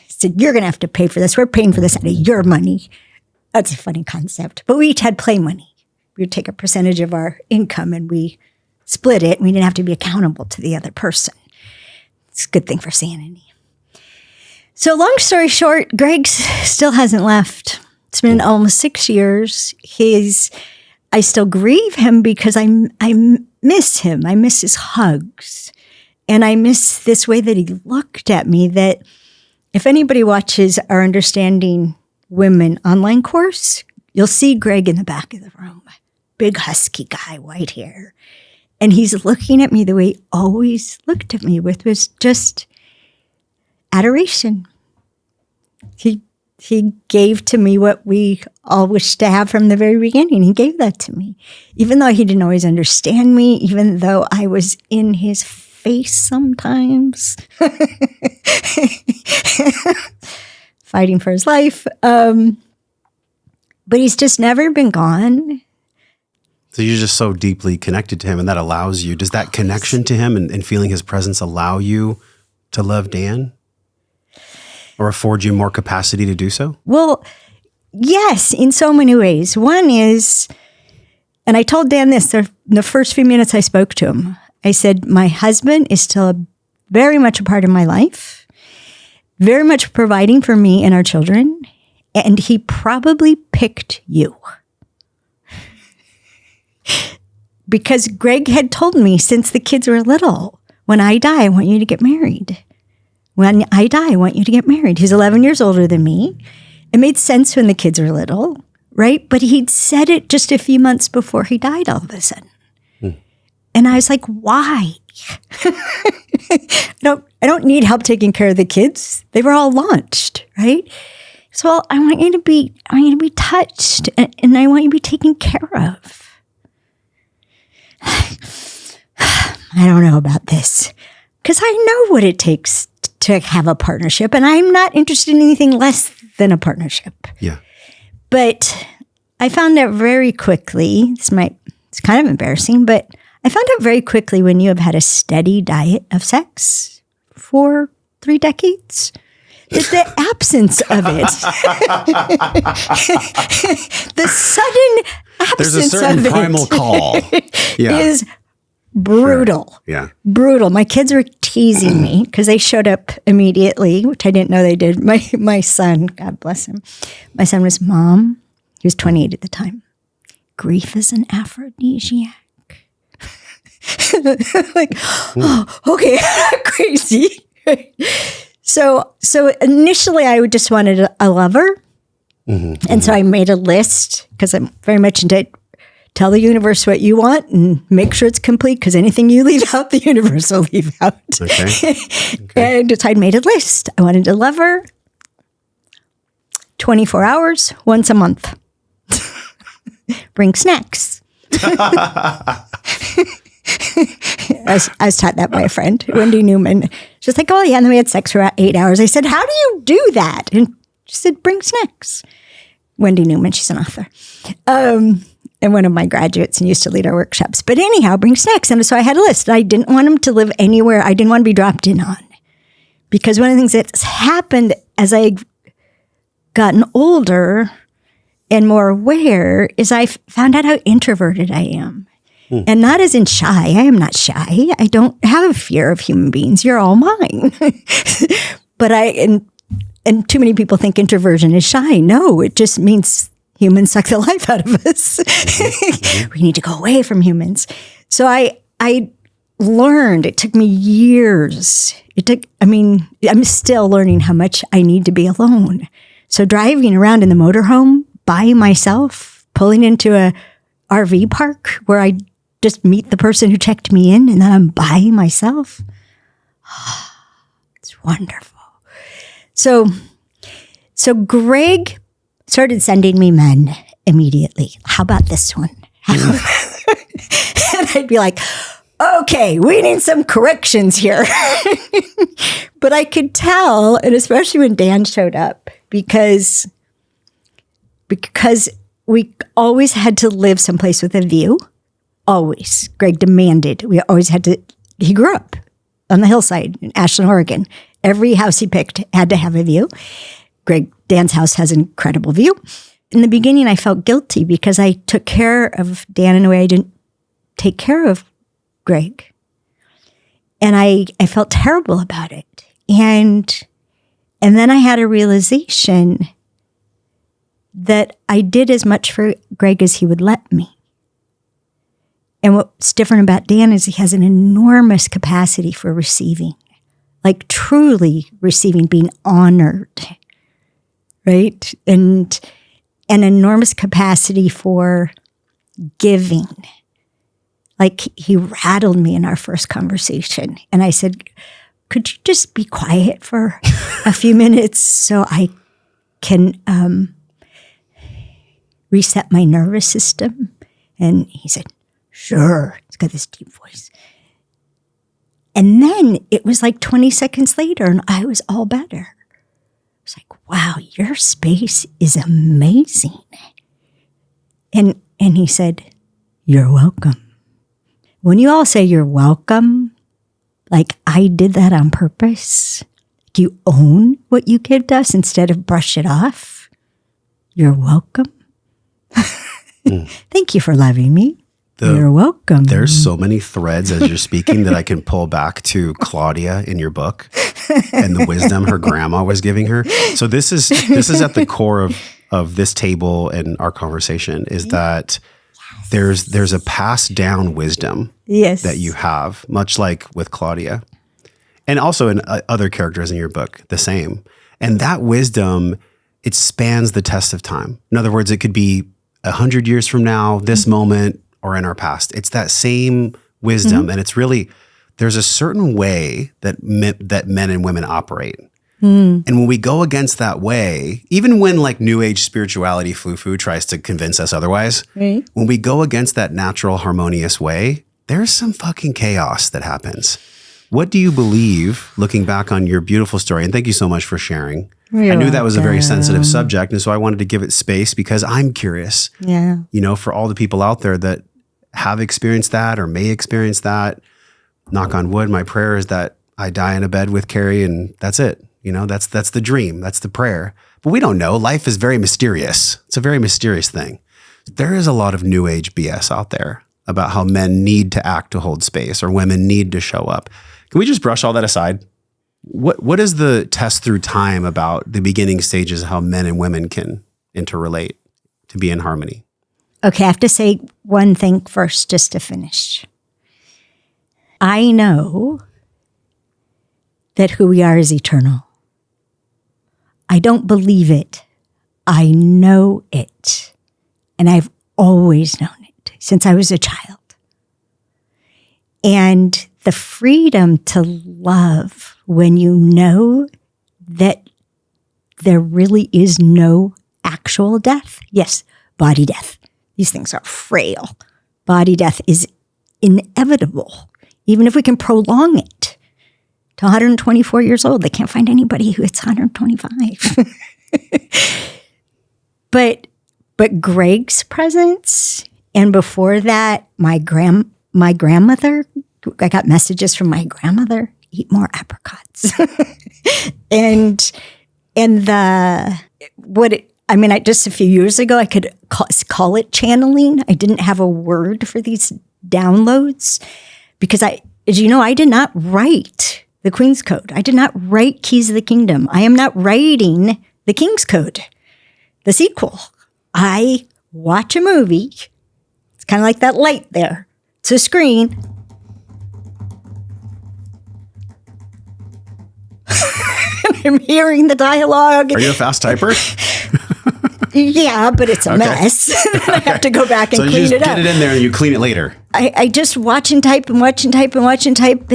said, "You're going to have to pay for this. We're paying for this out of your money." That's a funny concept. But we each had play money. We would take a percentage of our income and we split it. And we didn't have to be accountable to the other person. It's a good thing for sanity. So long story short, Greg still hasn't left. It's been almost 6 years. I still grieve him because I miss him. I miss his hugs. And I miss this way that he looked at me, that if anybody watches our Understanding Women online course, you'll see Greg in the back of the room. Big husky guy, white hair. And he's looking at me the way he always looked at me with, was just adoration. He gave to me what we all wished to have from the very beginning. He gave that to me. Even though he didn't always understand me, even though I was in his face sometimes, fighting for his life. But he's just never been gone. So you're just so deeply connected to him, and that allows you, does that connection to him and feeling his presence allow you to love Dan? Or afford you more capacity to do so? Well, yes, in so many ways. One is, and I told Dan this the first few minutes I spoke to him. I said, my husband is still very much a part of my life, very much providing for me and our children, and he probably picked you. Because Greg had told me since the kids were little, when I die, I want you to get married. When I die, I want you to get married. He's 11 years older than me. It made sense when the kids were little, right? But he'd said it just a few months before he died all of a sudden. And I was like, why? I don't need help taking care of the kids. They were all launched, right? So I want you to be touched, and I want you to be taken care of. I don't know about this, because I know what it takes to have a partnership, and I'm not interested in anything less than a partnership. Yeah. But I found out very quickly, it's kind of embarrassing, but I found out very quickly when you have had a steady diet of sex for 3 decades, that the absence of it, the sudden absence There's a certain primal call. Yeah. is brutal. Sure. Yeah. Brutal. My kids were teasing me because they showed up immediately, which I didn't know they did. My son, God bless him, my son was, Mom, he was 28 at the time, grief is an aphrodisiac. Like, oh, okay, crazy. So initially I just wanted a lover. And so I made a list because I'm very much into tell the universe what you want and make sure it's complete, because anything you leave out, the universe will leave out. Okay. And so I made a list. I wanted a lover, 24 hours, once a month. bring snacks. I was taught that by a friend, Wendy Newman. She's like, oh, yeah. And then we had sex for about 8 hours. I said, how do you do that? And she said, bring snacks. Wendy Newman, she's an author. And one of my graduates and used to lead our workshops. But anyhow, bring snacks. And so I had a list. I didn't want them to live anywhere I didn't want to be dropped in on. Because one of the things that's happened as I've gotten older and more aware is I found out how introverted I am. And not as in shy. I am not shy. I don't have a fear of human beings. You're all mine. But and too many people think introversion is shy. No, it just means humans suck the life out of us. We need to go away from humans. So I learned, it took me years. I'm still learning how much I need to be alone. So driving around in the motorhome by myself, pulling into a RV park where I just meet the person who checked me in and then I'm by myself. It's wonderful. So Greg started sending me men immediately. How about this one? And I'd be like, okay, we need some corrections here. But I could tell, and especially when Dan showed up, because we always had to live someplace with a view. Always. Greg demanded. We always had to, he grew up on the hillside in Ashland, Oregon. Every house he picked had to have a view. Dan's house has an incredible view. In the beginning, I felt guilty because I took care of Dan in a way I didn't take care of Greg. And I felt terrible about it. And then I had a realization that I did as much for Greg as he would let me. And what's different about Dan is he has an enormous capacity for receiving, like truly receiving, being honored, right? And an enormous capacity for giving. Like he rattled me in our first conversation. And I said, could you just be quiet for a few minutes so I can reset my nervous system? And he said, sure. He's got this deep voice. And then it was like 20 seconds later and I was all better. I was like, wow, your space is amazing. And he said, you're welcome. When you all say you're welcome, like I did that on purpose, you own what you give us instead of brush it off. You're welcome. Thank you for loving me. You're welcome. There's so many threads as you're speaking that I can pull back to Claudia in your book and the wisdom her grandma was giving her. So this is at the core of this table and our conversation is that there's a passed down wisdom that you have, much like with Claudia, and also in other characters in your book, the same. And that wisdom, it spans the test of time. In other words, it could be 100 years from now, this moment, or in our past. It's that same wisdom. And it's really, there's a certain way that men and women operate. And when we go against that way, even when like New Age spirituality foo-foo tries to convince us otherwise, when we go against that natural, harmonious way, there's some fucking chaos that happens. What do you believe, looking back on your beautiful story, and thank you so much for sharing. I knew that was a very sensitive subject, and so I wanted to give it space because I'm curious, for all the people out there that have experienced that or may experience that, knock on wood, my prayer is that I die in a bed with Carrie and that's it. That's the dream. That's the prayer. But we don't know. Life is very mysterious. It's a very mysterious thing. There is a lot of New Age BS out there about how men need to act to hold space or women need to show up. Can we just brush all that aside? What is the test through time about the beginning stages of how men and women can interrelate to be in harmony? Okay, I have to say one thing first just to finish. I know that who we are is eternal. I don't believe it. I know it. And I've always known it since I was a child. And the freedom to love when you know that there really is no actual death. Yes, body death. These things are frail. Body death is inevitable. Even if we can prolong it to 124 years old, they can't find anybody who hits 125. But Greg's presence, and before that, my grandmother, I got messages from my grandmother, eat more apricots. Just a few years ago, I could call it channeling. I didn't have a word for these downloads because as you know, I did not write the Queen's Code. I did not write Keys of the Kingdom. I am not writing the King's Code, the sequel. I watch a movie. It's kind of like that light there. It's a screen. I'm hearing the dialogue. Are you a fast typer? Yeah, but it's a mess. I have to go back and clean it up. So you just get it in there and you clean it later. I just watch and type and watch and type and watch and type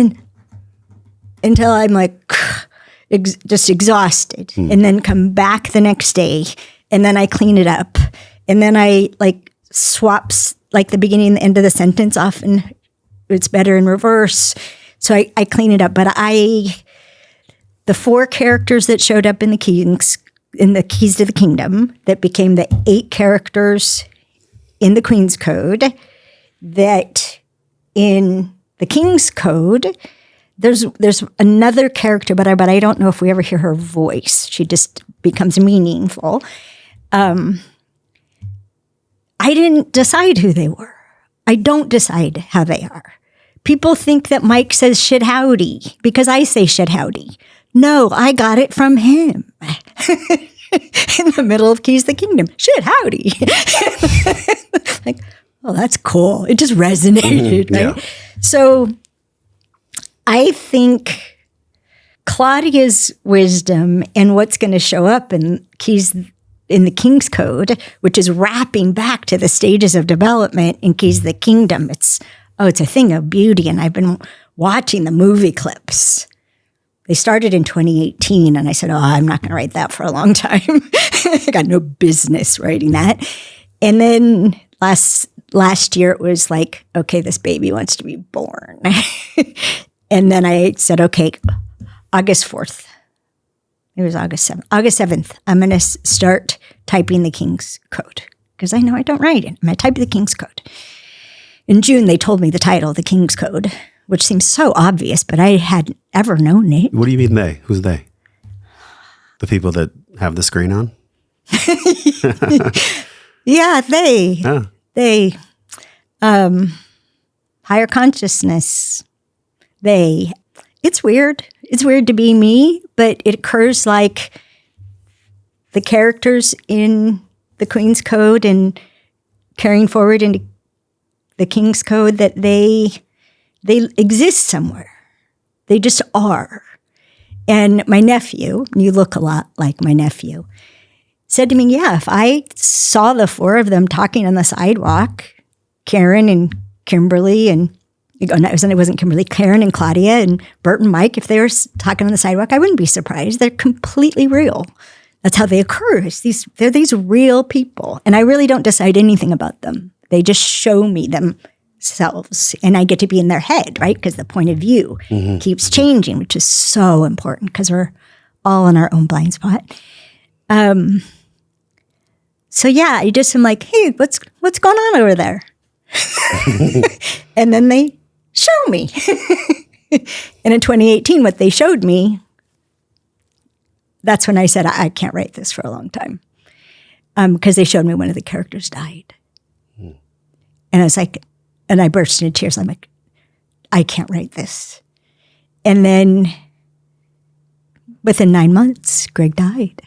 until I'm like just exhausted, and then come back the next day, and then I clean it up, and then I swaps the beginning and the end of the sentence off, and it's better in reverse. So I clean it up, but the 4 characters that showed up in the Keys to the Kingdom that became the 8 characters in the Queen's Code, that in the King's Code, there's another character, but I don't know if we ever hear her voice. She just becomes meaningful. I didn't decide who they were. I don't decide how they are. People think that Mike says shit howdy because I say shit howdy. No, I got it from him. In the middle of Keys to the Kingdom. Shit howdy. Oh, that's cool. It just resonated, right? Yeah. So I think Claudia's wisdom and what's going to show up in the King's Code, which is wrapping back to the stages of development in Keys to the Kingdom. It's a thing of beauty. And I've been watching the movie clips. They started in 2018, and I said, I'm not going to write that for a long time. I got no business writing that. And then last year, it was like, okay, this baby wants to be born. And then I said, okay, August 4th. It was August 7th. August 7th, I'm going to start typing the King's Code because I know I don't write it. I'm going to type the King's Code. In June, they told me the title, the King's Code, which seems so obvious, but I hadn't ever known it. What do you mean they? Who's they? The people that have the screen on? Yeah, they. Oh. They. Higher consciousness. They. It's weird. It's weird to be me, but it occurs like the characters in the Queen's Code and carrying forward into the King's Code that they exist somewhere. They just are. And my nephew, you look a lot like my nephew, said to me, yeah, if I saw the 4 of them talking on the sidewalk, Karen and Kimberly and, it wasn't Kimberly, Karen and Claudia and Bert and Mike, if they were talking on the sidewalk, I wouldn't be surprised. They're completely real. That's how they occur. They're these real people. And I really don't decide anything about them. They just show me themselves, and I get to be in their head, right? Because the point of view keeps changing, which is so important because we're all in our own blind spot. So yeah, I just am like, hey, what's going on over there? And then they show me. And in 2018, what they showed me, that's when I said, I can't write this for a long time. Because they showed me one of the characters died. And I was like, and I burst into tears. I'm like, I can't write this. And then within 9 months, Greg died.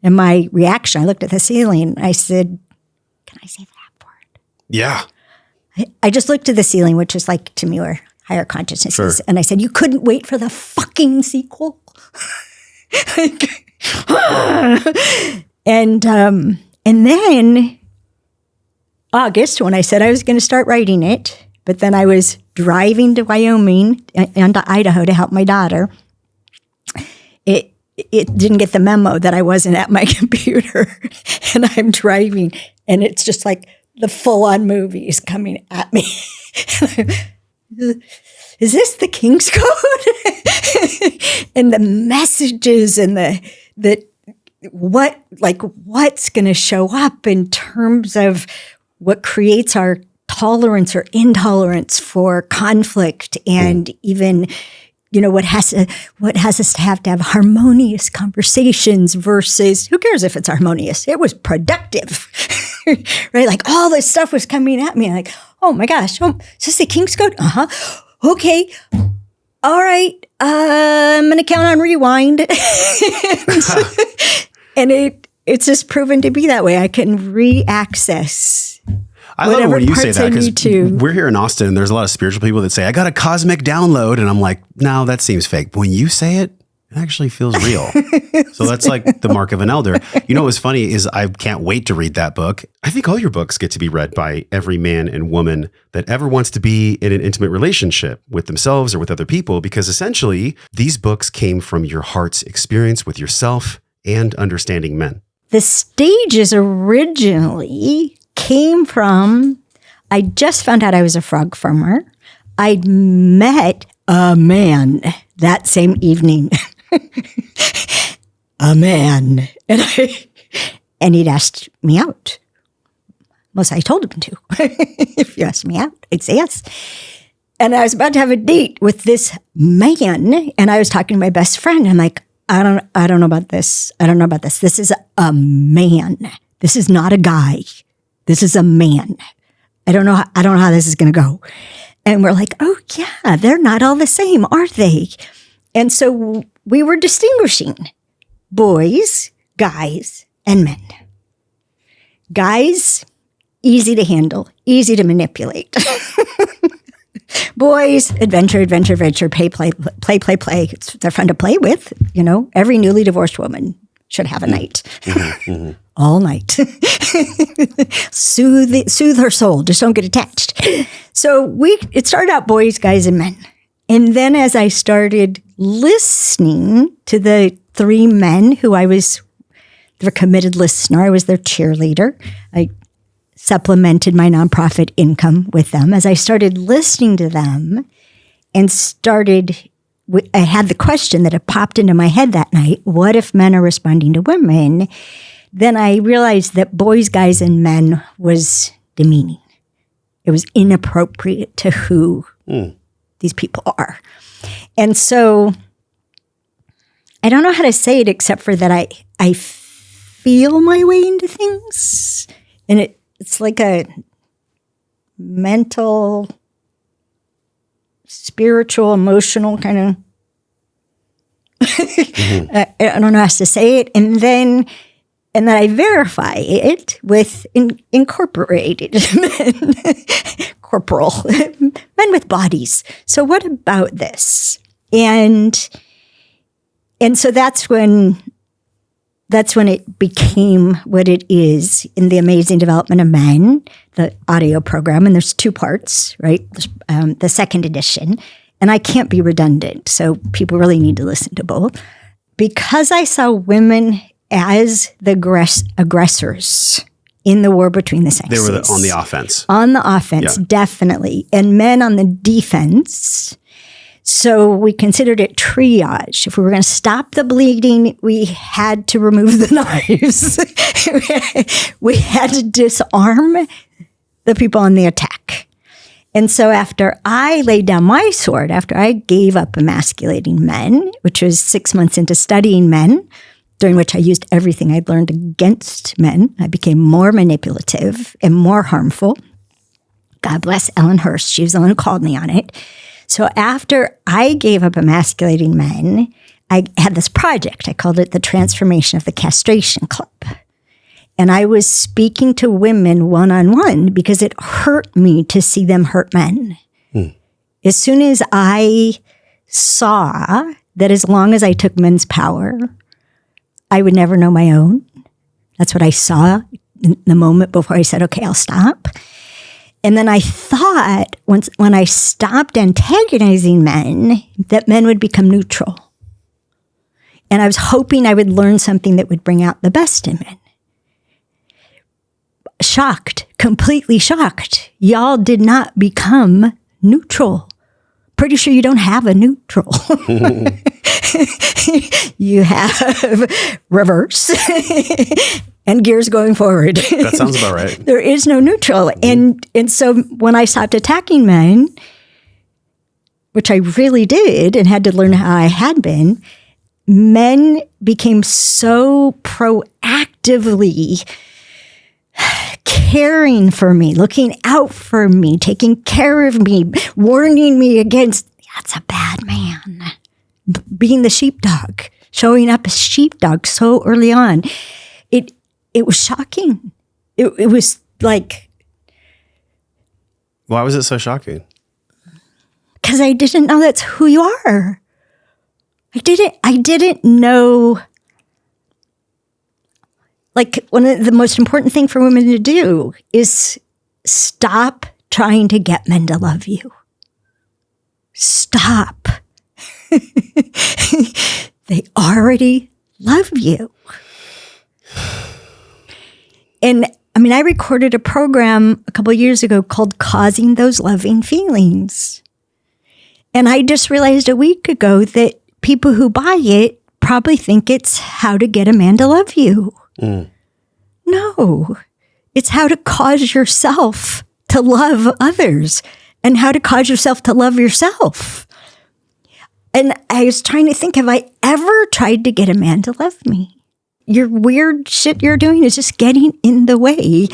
And my reaction, I looked at the ceiling. I said, can I say that word? Yeah. I just looked at the ceiling, which is like to me where higher consciousness is. And I said, you couldn't wait for the fucking sequel? And then August, when I said I was going to start writing it, but then I was driving to Wyoming and to Idaho to help my daughter. It didn't get the memo that I wasn't at my computer, and I'm driving, and it's just like the full-on movie is coming at me. Is this the King's Code? And the messages and what's going to show up in terms of what creates our tolerance or intolerance for conflict, and even, what has us to have harmonious conversations versus who cares if it's harmonious? It was productive, right? Like all this stuff was coming at me, like, oh my gosh, is this the King's Code? Okay. All right. I'm going to count on rewind. And it's just proven to be that way. I can re-access I love it when you say that, because we're here in Austin and there's a lot of spiritual people that say, I got a cosmic download. And I'm like, no, that seems fake. But when you say it, it actually feels real. So that's like the mark of an elder. What's funny is I can't wait to read that book. I think all your books get to be read by every man and woman that ever wants to be in an intimate relationship with themselves or with other people, because essentially these books came from your heart's experience with yourself and understanding men. The stages originally came from, I just found out I was a frog farmer. I'd met a man that same evening. A man. And he'd asked me out. Most I told him to. If you asked me out, I'd say yes. And I was about to have a date with this man, and I was talking to my best friend. I'm like, I don't know about this. I don't know about this. This is a man. This is not a guy. This is a man. I don't know how this is going to go. And we're like, oh yeah, they're not all the same, are they? And so we were distinguishing boys, guys, and men. Guys, easy to handle, easy to manipulate. Boys, adventure, play. They're fun to play with. Every newly divorced woman should have a night. All night. Soothe her soul. Just don't get attached. So it started out boys, guys, and men. And then as I started listening to the three men who I was their committed listener, I was their cheerleader. I supplemented my nonprofit income with them. As I started listening to them and I had the question that had popped into my head that night, what if men are responding to women? Then I realized that boys, guys, and men was demeaning. It was inappropriate to who these people are. And so I don't know how to say it except for that I feel my way into things. And it's like a mental, spiritual, emotional kind of, I don't know how to say it. And then I verify it with incorporated men, corporal, men with bodies. So what about this? And so that's when it became what it is in the Amazing Development of Men, the audio program. And there's two parts, right? The second edition. And I can't be redundant, so people really need to listen to both. Because I saw women as the aggressors in the war between the sexes. They were on the offense. On the offense, yeah. Definitely. And men on the defense. So we considered it triage. If we were going to stop the bleeding, we had to remove the knives. We had to disarm the people on the attack. And so after I laid down my sword, after I gave up emasculating men, which was 6 months into studying men, during which I used everything I'd learned against men, I became more manipulative and more harmful. God bless Ellen Hurst. She was the one who called me on it. So after I gave up emasculating men, I had this project. I called it the Transformation of the Castration Club. And I was speaking to women one-on-one because it hurt me to see them hurt men. As soon as I saw that as long as I took men's power, I would never know my own. That's what I saw in the moment before I said, okay, I'll stop. And then I thought when I stopped antagonizing men, that men would become neutral. And I was hoping I would learn something that would bring out the best in men. Shocked, completely shocked. Y'all did not become neutral. Pretty sure you don't have a neutral. You have reverse and gears going forward. That sounds about right. There is no neutral. And so when I stopped attacking men, which I really did and had to learn how I had been, men became so proactively caring for me, looking out for me, taking care of me, warning me against, that's a bad man. Being the sheepdog, showing up as sheepdog so early on. It was shocking. It was like... Why was it so shocking? Because I didn't know that's who you are. I didn't know... Like, one of the most important thing for women to do is stop trying to get men to love you. Stop. They already love you. And I mean, I recorded a program a couple of years ago called Causing Those Loving Feelings. And I just realized a week ago that people who buy it probably think it's how to get a man to love you. No, it's how to cause yourself to love others and how to cause yourself to love yourself. And I was trying to think, have I ever tried to get a man to love me? Your weird shit you're doing is just getting in the way.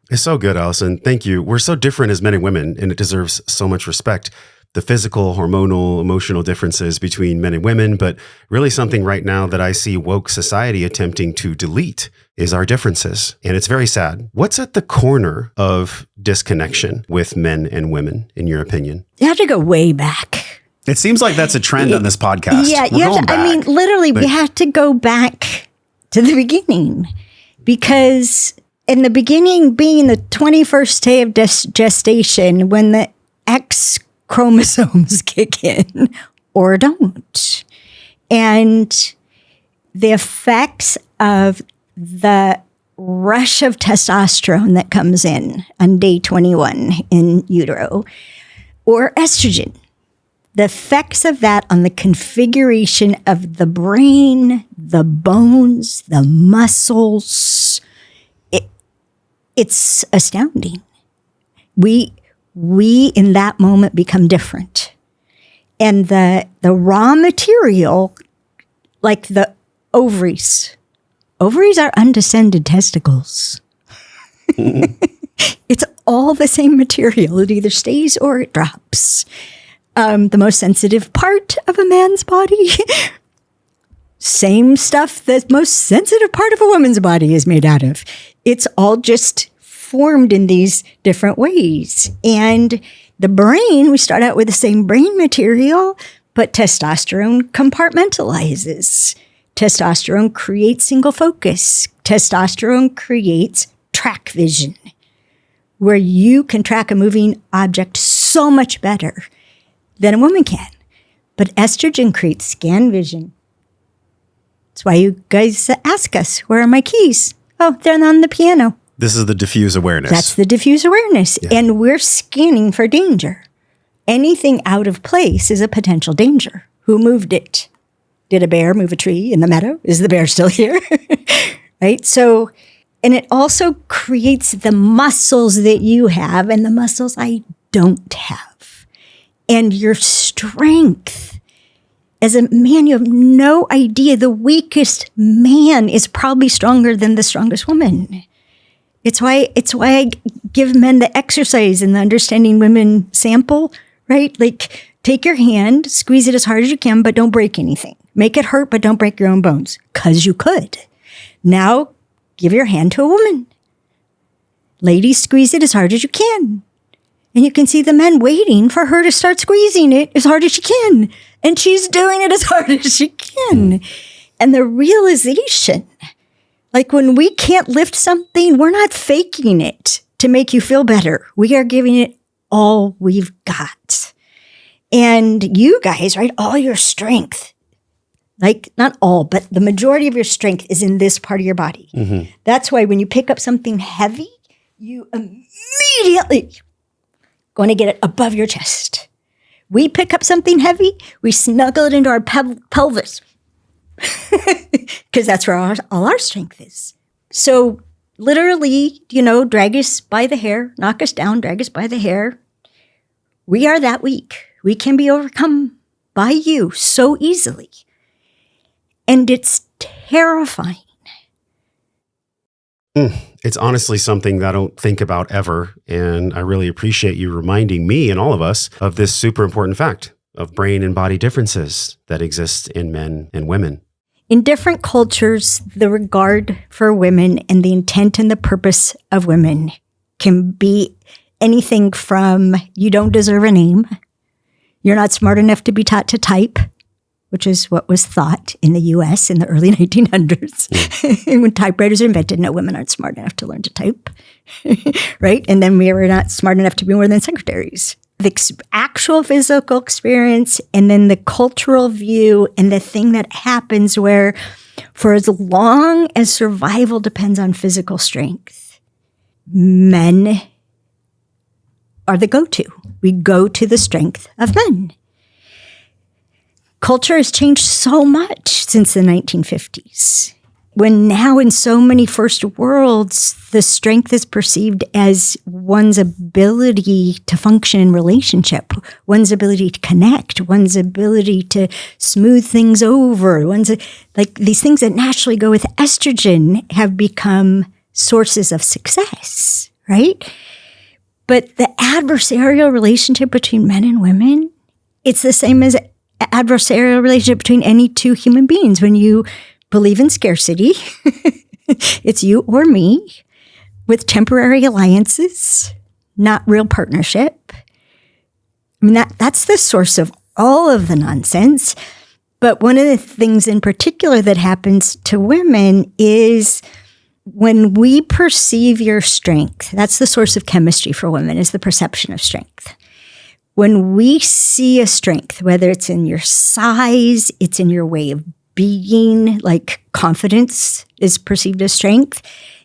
It's so good, Alison. Thank you. We're so different as men and women, and it deserves so much respect. The physical, hormonal, emotional differences between men and women, but really something right now that I see woke society attempting to delete is our differences. And it's very sad. What's at the corner of disconnection with men and women, in your opinion? You have to go way back. It seems like that's a trend on this podcast. Yeah, you have to, I mean, literally, we have to go back to the beginning, because in the beginning, being the 21st day of gestation, when the X chromosomes kick in or don't, and the effects of the rush of testosterone that comes in on day 21 in utero, or estrogen, the effects of that on the configuration of the brain, the bones, the muscles, it's astounding. We in that moment become different. And the raw material, like the ovaries are undescended testicles. It's all the same material. It either stays or it drops. The most sensitive part of a man's body, same stuff the most sensitive part of a woman's body is made out of. It's all just formed in these different ways. And the brain, we start out with the same brain material, but testosterone compartmentalizes. Testosterone creates single focus. Testosterone creates track vision, where you can track a moving object so much better than a woman can. But estrogen creates scan vision. That's why you guys ask us, where are my keys? Oh, they're on the piano. This is the diffuse awareness. That's the diffuse awareness. Yeah. And we're scanning for danger. Anything out of place is a potential danger. Who moved it? Did a bear move a tree in the meadow? Is the bear still here? Right? So, and it also creates the muscles that you have and the muscles I don't have. And your strength. As a man, you have no idea. The weakest man is probably stronger than the strongest woman. It's why I give men the exercise in the Understanding Women sample, right? Like, take your hand, squeeze it as hard as you can, but don't break anything. Make it hurt, but don't break your own bones, because you could. Now, give your hand to a woman. Ladies, squeeze it as hard as you can. And you can see the men waiting for her to start squeezing it as hard as she can. And she's doing it as hard as she can. And the realization, like when we can't lift something, we're not faking it to make you feel better. We are giving it all we've got. And you guys, right, all your strength, Like, not all, but the majority of your strength is in this part of your body. Mm-hmm. That's why when you pick up something heavy, you immediately going to get it above your chest. We pick up something heavy, we snuggle it into our pelvis because that's where all our strength is. So literally, drag us by the hair, knock us down, drag us by the hair. We are that weak. We can be overcome by you so easily. And it's terrifying. It's honestly something that I don't think about ever. And I really appreciate you reminding me and all of us of this super important fact of brain and body differences that exist in men and women. In different cultures, the regard for women and the intent and the purpose of women can be anything from you don't deserve a name, you're not smart enough to be taught to type, which is what was thought in the U.S. in the early 1900s. When typewriters were invented, no, women aren't smart enough to learn to type, right? And then we were not smart enough to be more than secretaries. The actual physical experience and then the cultural view and the thing that happens where for as long as survival depends on physical strength, men are the go-to. We go to the strength of men. Culture has changed so much since the 1950s. When now in so many first worlds, the strength is perceived as one's ability to function in relationship, one's ability to connect, one's ability to smooth things over, like these things that naturally go with estrogen have become sources of success, right? But the adversarial relationship between men and women, it's the same as adversarial relationship between any two human beings. When you believe in scarcity, it's you or me with temporary alliances, not real partnership. I mean, that's the source of all of the nonsense. But one of the things in particular that happens to women is when we perceive your strength, that's the source of chemistry for women, is the perception of strength. When we see a strength, whether it's in your size, it's in your way of being, like confidence is perceived as strength,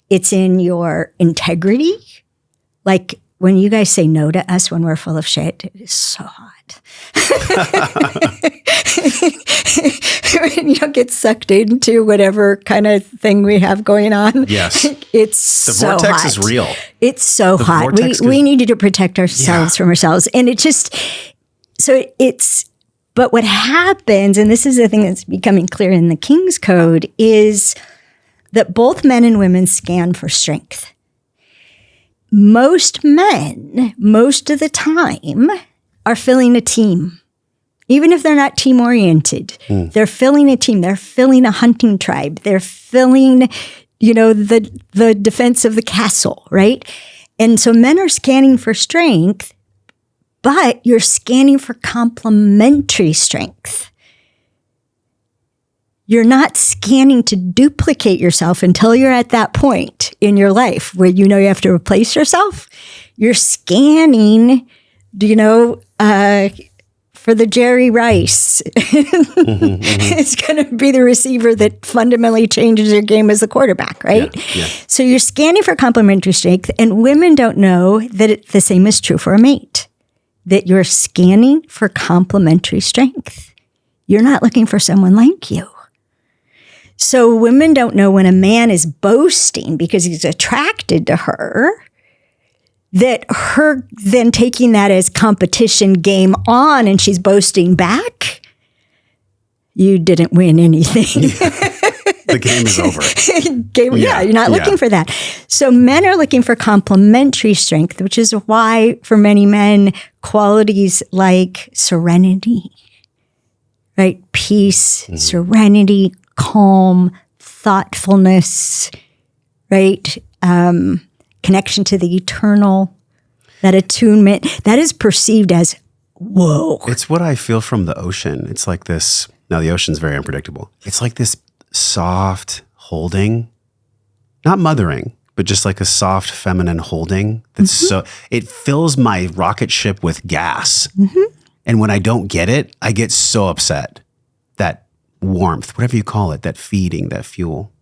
it's in your integrity. Like when you guys say no to us when we're full of shit, it is so hot. When you don't get sucked into whatever kind of thing we have going on. Yes. It's the so vortex hot. is real. It's so The hot. vortex We needed to protect ourselves from ourselves. And it just, but what happens, and this is the thing that's becoming clear in the King's Code, is that both men and women scan for strength. Most men, most of the time, are filling a team. Even if they're not team-oriented, they're filling a team. They're filling a hunting tribe. They're filling, the defense of the castle, right? And so men are scanning for strength, but you're scanning for complementary strength. You're not scanning to duplicate yourself until you're at that point in your life where you have to replace yourself. You're scanning, for the Jerry Rice. It's going to be the receiver that fundamentally changes your game as the quarterback, right? Yeah. So you're scanning for complementary strength, and women don't know that the same is true for a mate, that you're scanning for complementary strength. You're not looking for someone like you. So women don't know when a man is boasting because he's attracted to her, that her then taking that as competition game on and she's boasting back, you didn't win anything. The game is over. You're not looking for that. So men are looking for complementary strength, which is why for many men, qualities like serenity, right? Peace, serenity, calm, thoughtfulness, right? Connection to the eternal, that attunement, that is perceived as, whoa. It's what I feel from the ocean. It's like this. Now, the ocean's very unpredictable. It's like this soft holding, not mothering, but just like a soft feminine holding. That's it fills my rocket ship with gas. And when I don't get it, I get so upset that warmth, whatever you call it, that feeding, that fuel.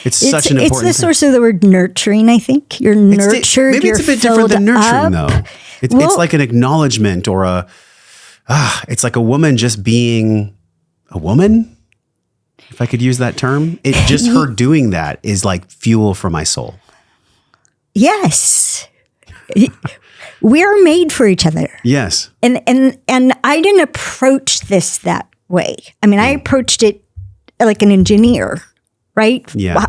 It's such an important It's the thing. source of the word nurturing, I think. You're nurtured, Maybe you're it's a bit different than filled nurturing, up. though. It's like an acknowledgement or it's like a woman just being a woman, if I could use that term. It just her doing that is like fuel for my soul. Yes. We're made for each other. Yes. And I didn't approach this that way. I mean, I approached it like an engineer, right? Yeah.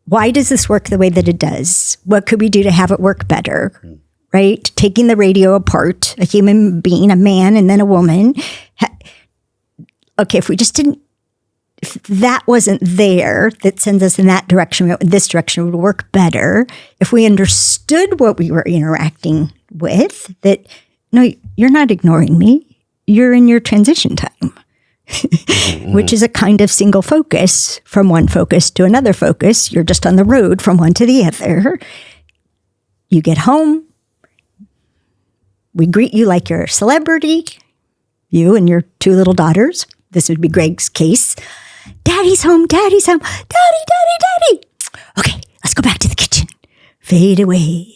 Why does this work the way that it does? What could we do to have it work better? Right? Taking the radio apart, a human being, a man, and then a woman. Okay, if that wasn't there, that sends us in that direction, this direction would work better. If we understood what we were interacting with, that, no, you're not ignoring me. You're in your transition time, which is a kind of single focus from one focus to another focus. You're just on the road from one to the other. You get home. We greet you like you're a celebrity, you and your 2 little daughters. This would be Greg's case. Daddy's home, daddy's home, daddy. Okay, let's go back to the kitchen. Fade away.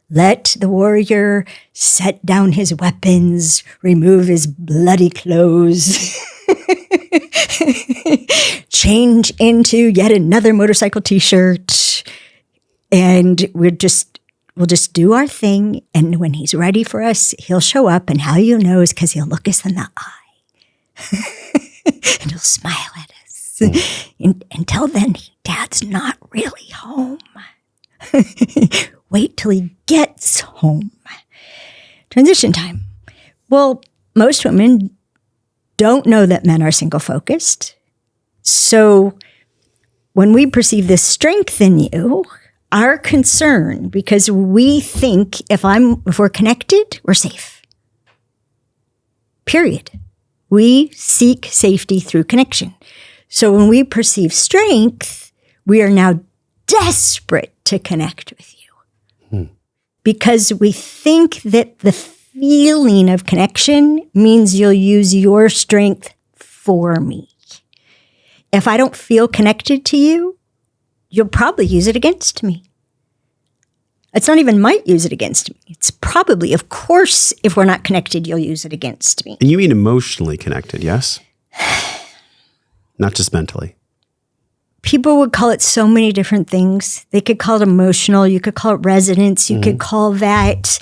Let the warrior set down his weapons, remove his bloody clothes, change into yet another motorcycle t-shirt, and we'll just do our thing. And when he's ready for us, he'll show up. And how you know is because he'll look us in the eye and he'll smile at us. Until then, Dad's not really home. Wait till he gets home. Transition time. Well, most women don't know that men are single-focused. So when we perceive this strength in you, our concern, because we think if we're connected, we're safe. Period. We seek safety through connection. So when we perceive strength, we are now desperate to connect with you. Because we think that the feeling of connection means you'll use your strength for me. If I don't feel connected to you, you'll probably use it against me. It's not even might use it against me. It's probably, of course, if we're not connected, you'll use it against me. And you mean emotionally connected, yes? Not just mentally. People would call it so many different things. They could call it emotional. You could call it resonance. You could call that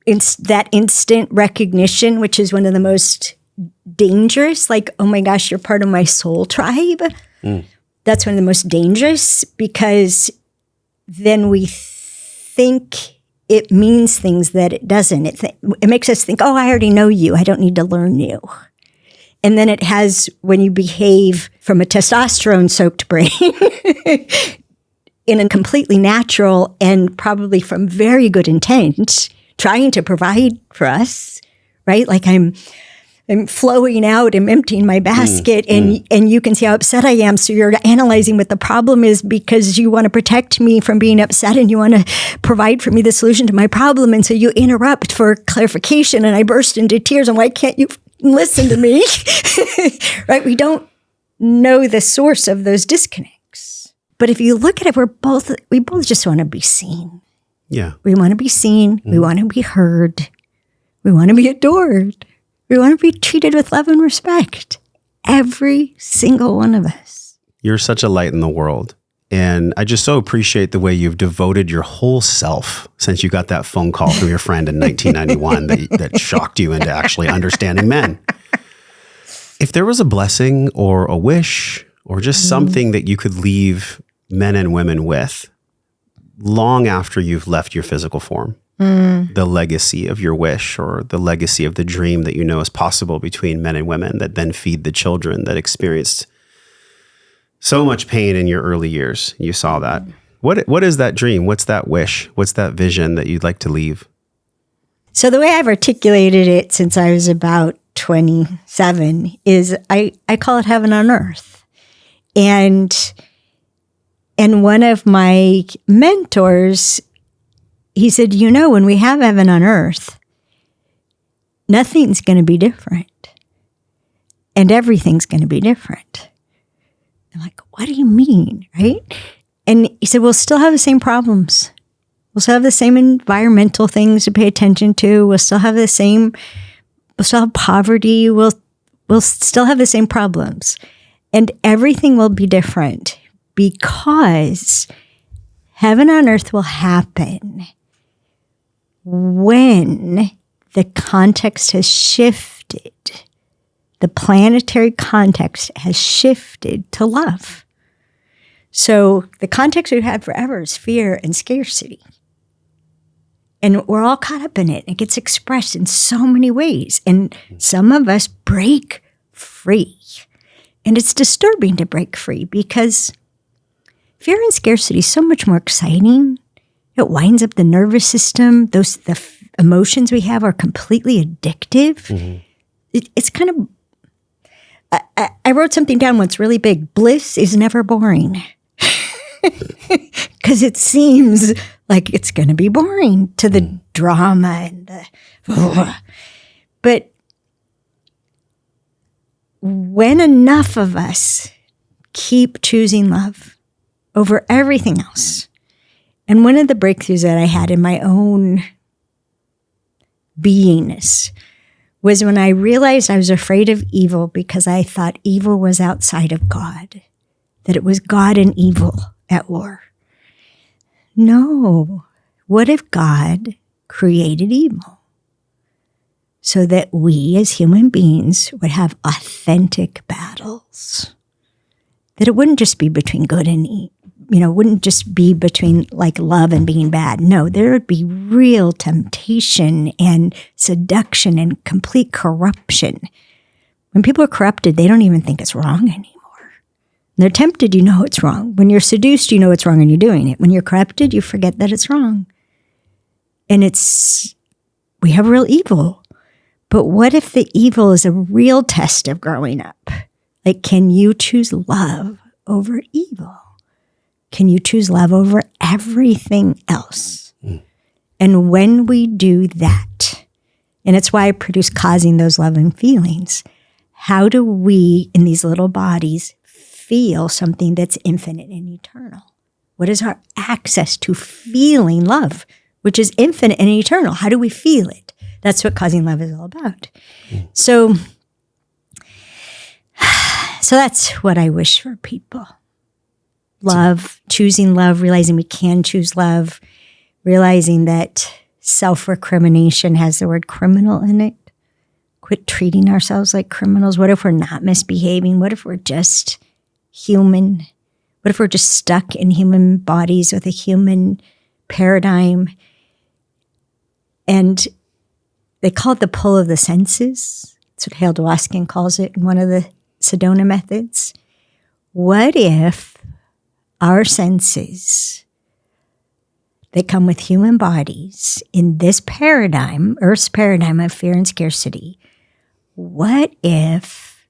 instant recognition, which is one of the most dangerous. Like, oh my gosh, you're part of my soul tribe. That's one of the most dangerous, because then we think it means things that it doesn't. It makes us think, oh, I already know you. I don't need to learn you. And then it has, when you behave from a testosterone-soaked brain in a completely natural and probably from very good intent, trying to provide for us, right? Like I'm flowing out, I'm emptying my basket, and you can see how upset I am. So you're analyzing what the problem is because you want to protect me from being upset and you want to provide for me the solution to my problem. And so you interrupt for clarification and I burst into tears. And why can't you listen to me? Right? We don't know the source of those disconnects. But if you look at it, we both just want to be seen. Yeah. We want to be seen. We want to be heard. We want to be adored. We want to be treated with love and respect. Every single one of us. You're such a light in the world. And I just so appreciate the way you've devoted your whole self since you got that phone call from your friend in 1991 that shocked you into actually understanding men. If there was a blessing or a wish or just something that you could leave men and women with long after you've left your physical form, the legacy of your wish or the legacy of the dream that you know is possible between men and women that then feed the children that experienced so much pain in your early years. You saw that. What is that dream? What's that wish? What's that vision that you'd like to leave? So the way I've articulated it since I was about 27 is I call it heaven on earth. And one of my mentors, he said, when we have heaven on earth, nothing's going to be different. and everything's going to be different. I'm like, what do you mean, right? And he said, we'll still have the same problems. We'll still have the same environmental things to pay attention to. We'll still have poverty. We'll still have the same problems. And everything will be different because heaven on earth will happen when the context has shifted. The planetary context has shifted to love. So the context we've had forever is fear and scarcity. And we're all caught up in it. It gets expressed in so many ways. And some of us break free. And it's disturbing to break free because fear and scarcity is so much more exciting. It winds up the nervous system. The emotions we have are completely addictive. It's kind of... I wrote something down once really big. Bliss is never boring. Because it seems like it's going to be boring to the drama and the... But when enough of us keep choosing love over everything else, and one of the breakthroughs that I had in my own beingness was when I realized I was afraid of evil because I thought evil was outside of God, that it was God and evil at war. No. What if God created evil so that we as human beings would have authentic battles? That it wouldn't just be between good and evil. Wouldn't just be between like love and being bad. No, there would be real temptation and seduction and complete corruption. When people are corrupted, they don't even think it's wrong anymore. When they're tempted, you know it's wrong. When you're seduced, you know it's wrong and you're doing it. When you're corrupted, you forget that it's wrong. And we have real evil. But what if the evil is a real test of growing up? Like, can you choose love over evil? Can you choose love over everything else? And when we do that, and it's why I produce Causing Those Loving Feelings, how do we, in these little bodies, feel something that's infinite and eternal? What is our access to feeling love, which is infinite and eternal? How do we feel it? That's what Causing Love is all about. So that's what I wish for people. Love, choosing love, realizing we can choose love, realizing that self-recrimination has the word criminal in it. Quit treating ourselves like criminals. What if we're not misbehaving? What if we're just human? What if we're just stuck in human bodies with a human paradigm? And they call it the pull of the senses. That's what Hale Dwoskin calls it in one of the Sedona methods. What if our senses that come with human bodies in this paradigm, Earth's paradigm of fear and scarcity, what if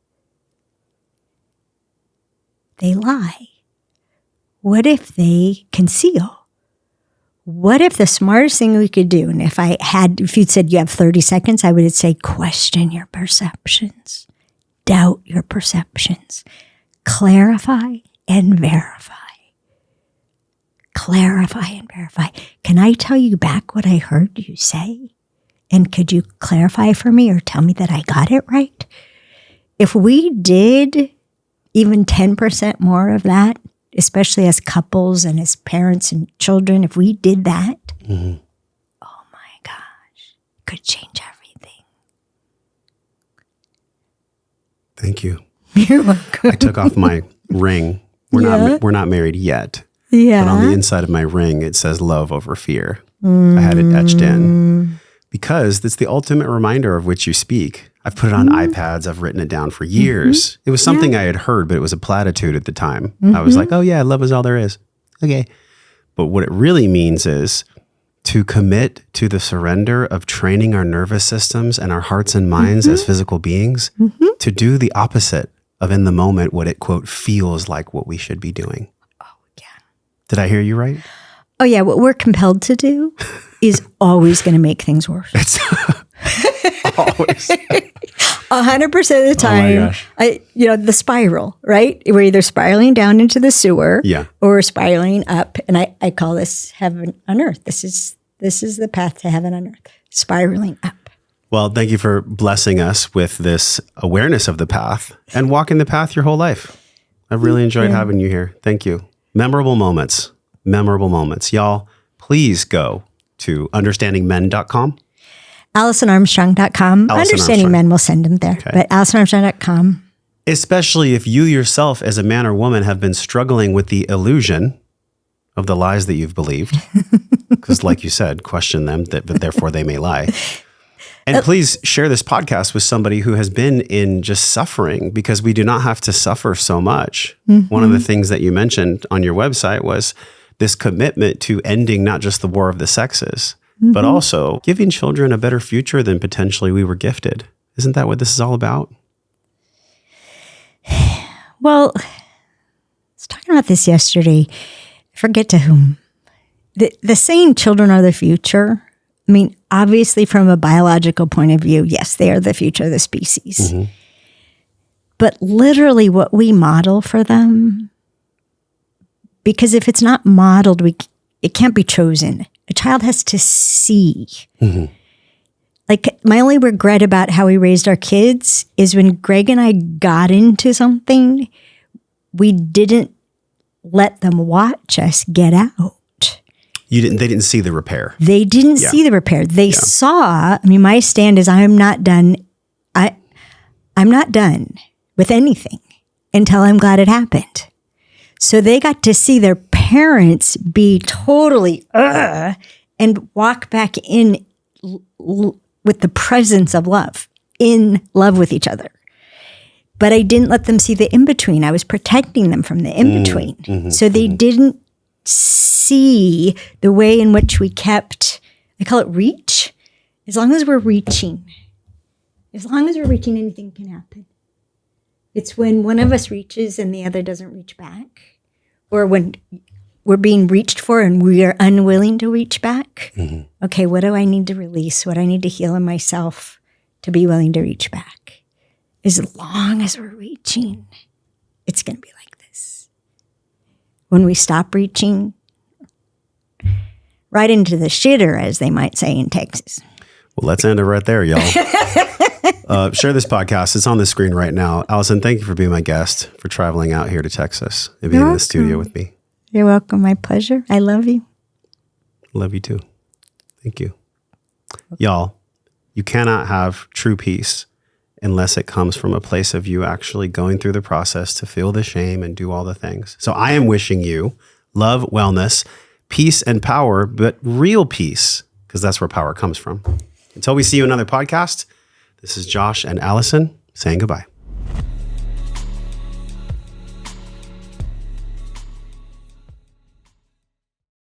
they lie? What if they conceal? What if the smartest thing we could do, and if you'd said you have 30 seconds, I would say question your perceptions, doubt your perceptions, clarify and verify. Clarify and verify. Can I tell you back what I heard you say? And could you clarify for me or tell me that I got it right? If we did even 10% more of that, especially as couples and as parents and children, if we did that, oh my gosh, it could change everything. Thank you. You're welcome. I took off my ring. We're not married yet. Yeah. But on the inside of my ring, it says love over fear. I had it etched in because it's the ultimate reminder of which you speak. I've put it on iPads. I've written it down for years. It was something I had heard, but it was a platitude at the time. I was like, oh yeah, love is all there is. Okay. But what it really means is to commit to the surrender of training our nervous systems and our hearts and minds as physical beings to do the opposite of in the moment what it, quote, feels like what we should be doing. Did I hear you right? Oh, yeah. What we're compelled to do is always going to make things worse. Always. 100% of the time, gosh. The spiral, right? We're either spiraling down into the sewer Yeah. or spiraling up. And I call this heaven on earth. This is the path to heaven on earth, spiraling up. Well, thank you for blessing us with this awareness of the path and walking the path your whole life. I've really enjoyed having you here. Thank you. Memorable moments. Y'all, please go to understandingmen.com. AlisonArmstrong.com. Alison Understanding Armstrong. Men will send them there. Okay. But AlisonArmstrong.com. Especially if you yourself as a man or woman have been struggling with the illusion of the lies that you've believed. Because like you said, question them, but therefore they may lie. And please share this podcast with somebody who has been in just suffering, because we do not have to suffer so much. One of the things that you mentioned on your website was this commitment to ending not just the war of the sexes, but also giving children a better future than potentially we were gifted. Isn't that what this is all about? Well, I was talking about this yesterday. I forget to whom. The saying, children are the future. I mean, obviously, from a biological point of view, yes, they are the future of the species. But literally what we model for them, because if it's not modeled, it can't be chosen. A child has to see. Like, my only regret about how we raised our kids is when Greg and I got into something, we didn't let them watch us get out. They didn't see the repair. They didn't see the repair. They saw, my stand is I'm not done. I'm not done with anything until I'm glad it happened. So they got to see their parents be totally, and walk back in with the presence of love, in love with each other. But I didn't let them see the in-between. I was protecting them from the in-between. So they didn't see the way in which we kept, I call it reach. As long as we're reaching, anything can happen. It's when one of us reaches and the other doesn't reach back, or when we're being reached for and we are unwilling to reach back. Okay, what do I need to release? What do I need to heal in myself to be willing to reach back? As long as we're reaching, it's going to be like this. When we stop reaching, right into the shitter, as they might say in Texas. Well, let's end it right there, y'all. Share this podcast. It's on the screen right now. Alison, thank you for being my guest, for traveling out here to Texas and being in the studio with me. You're welcome. My pleasure. I love you. Love you too. Thank you. Y'all, you cannot have true peace unless it comes from a place of you actually going through the process to feel the shame and do all the things. So I am wishing you love, wellness, peace, and power, but real peace, because that's where power comes from. Until we see you in another podcast, this is Josh and Alison saying goodbye.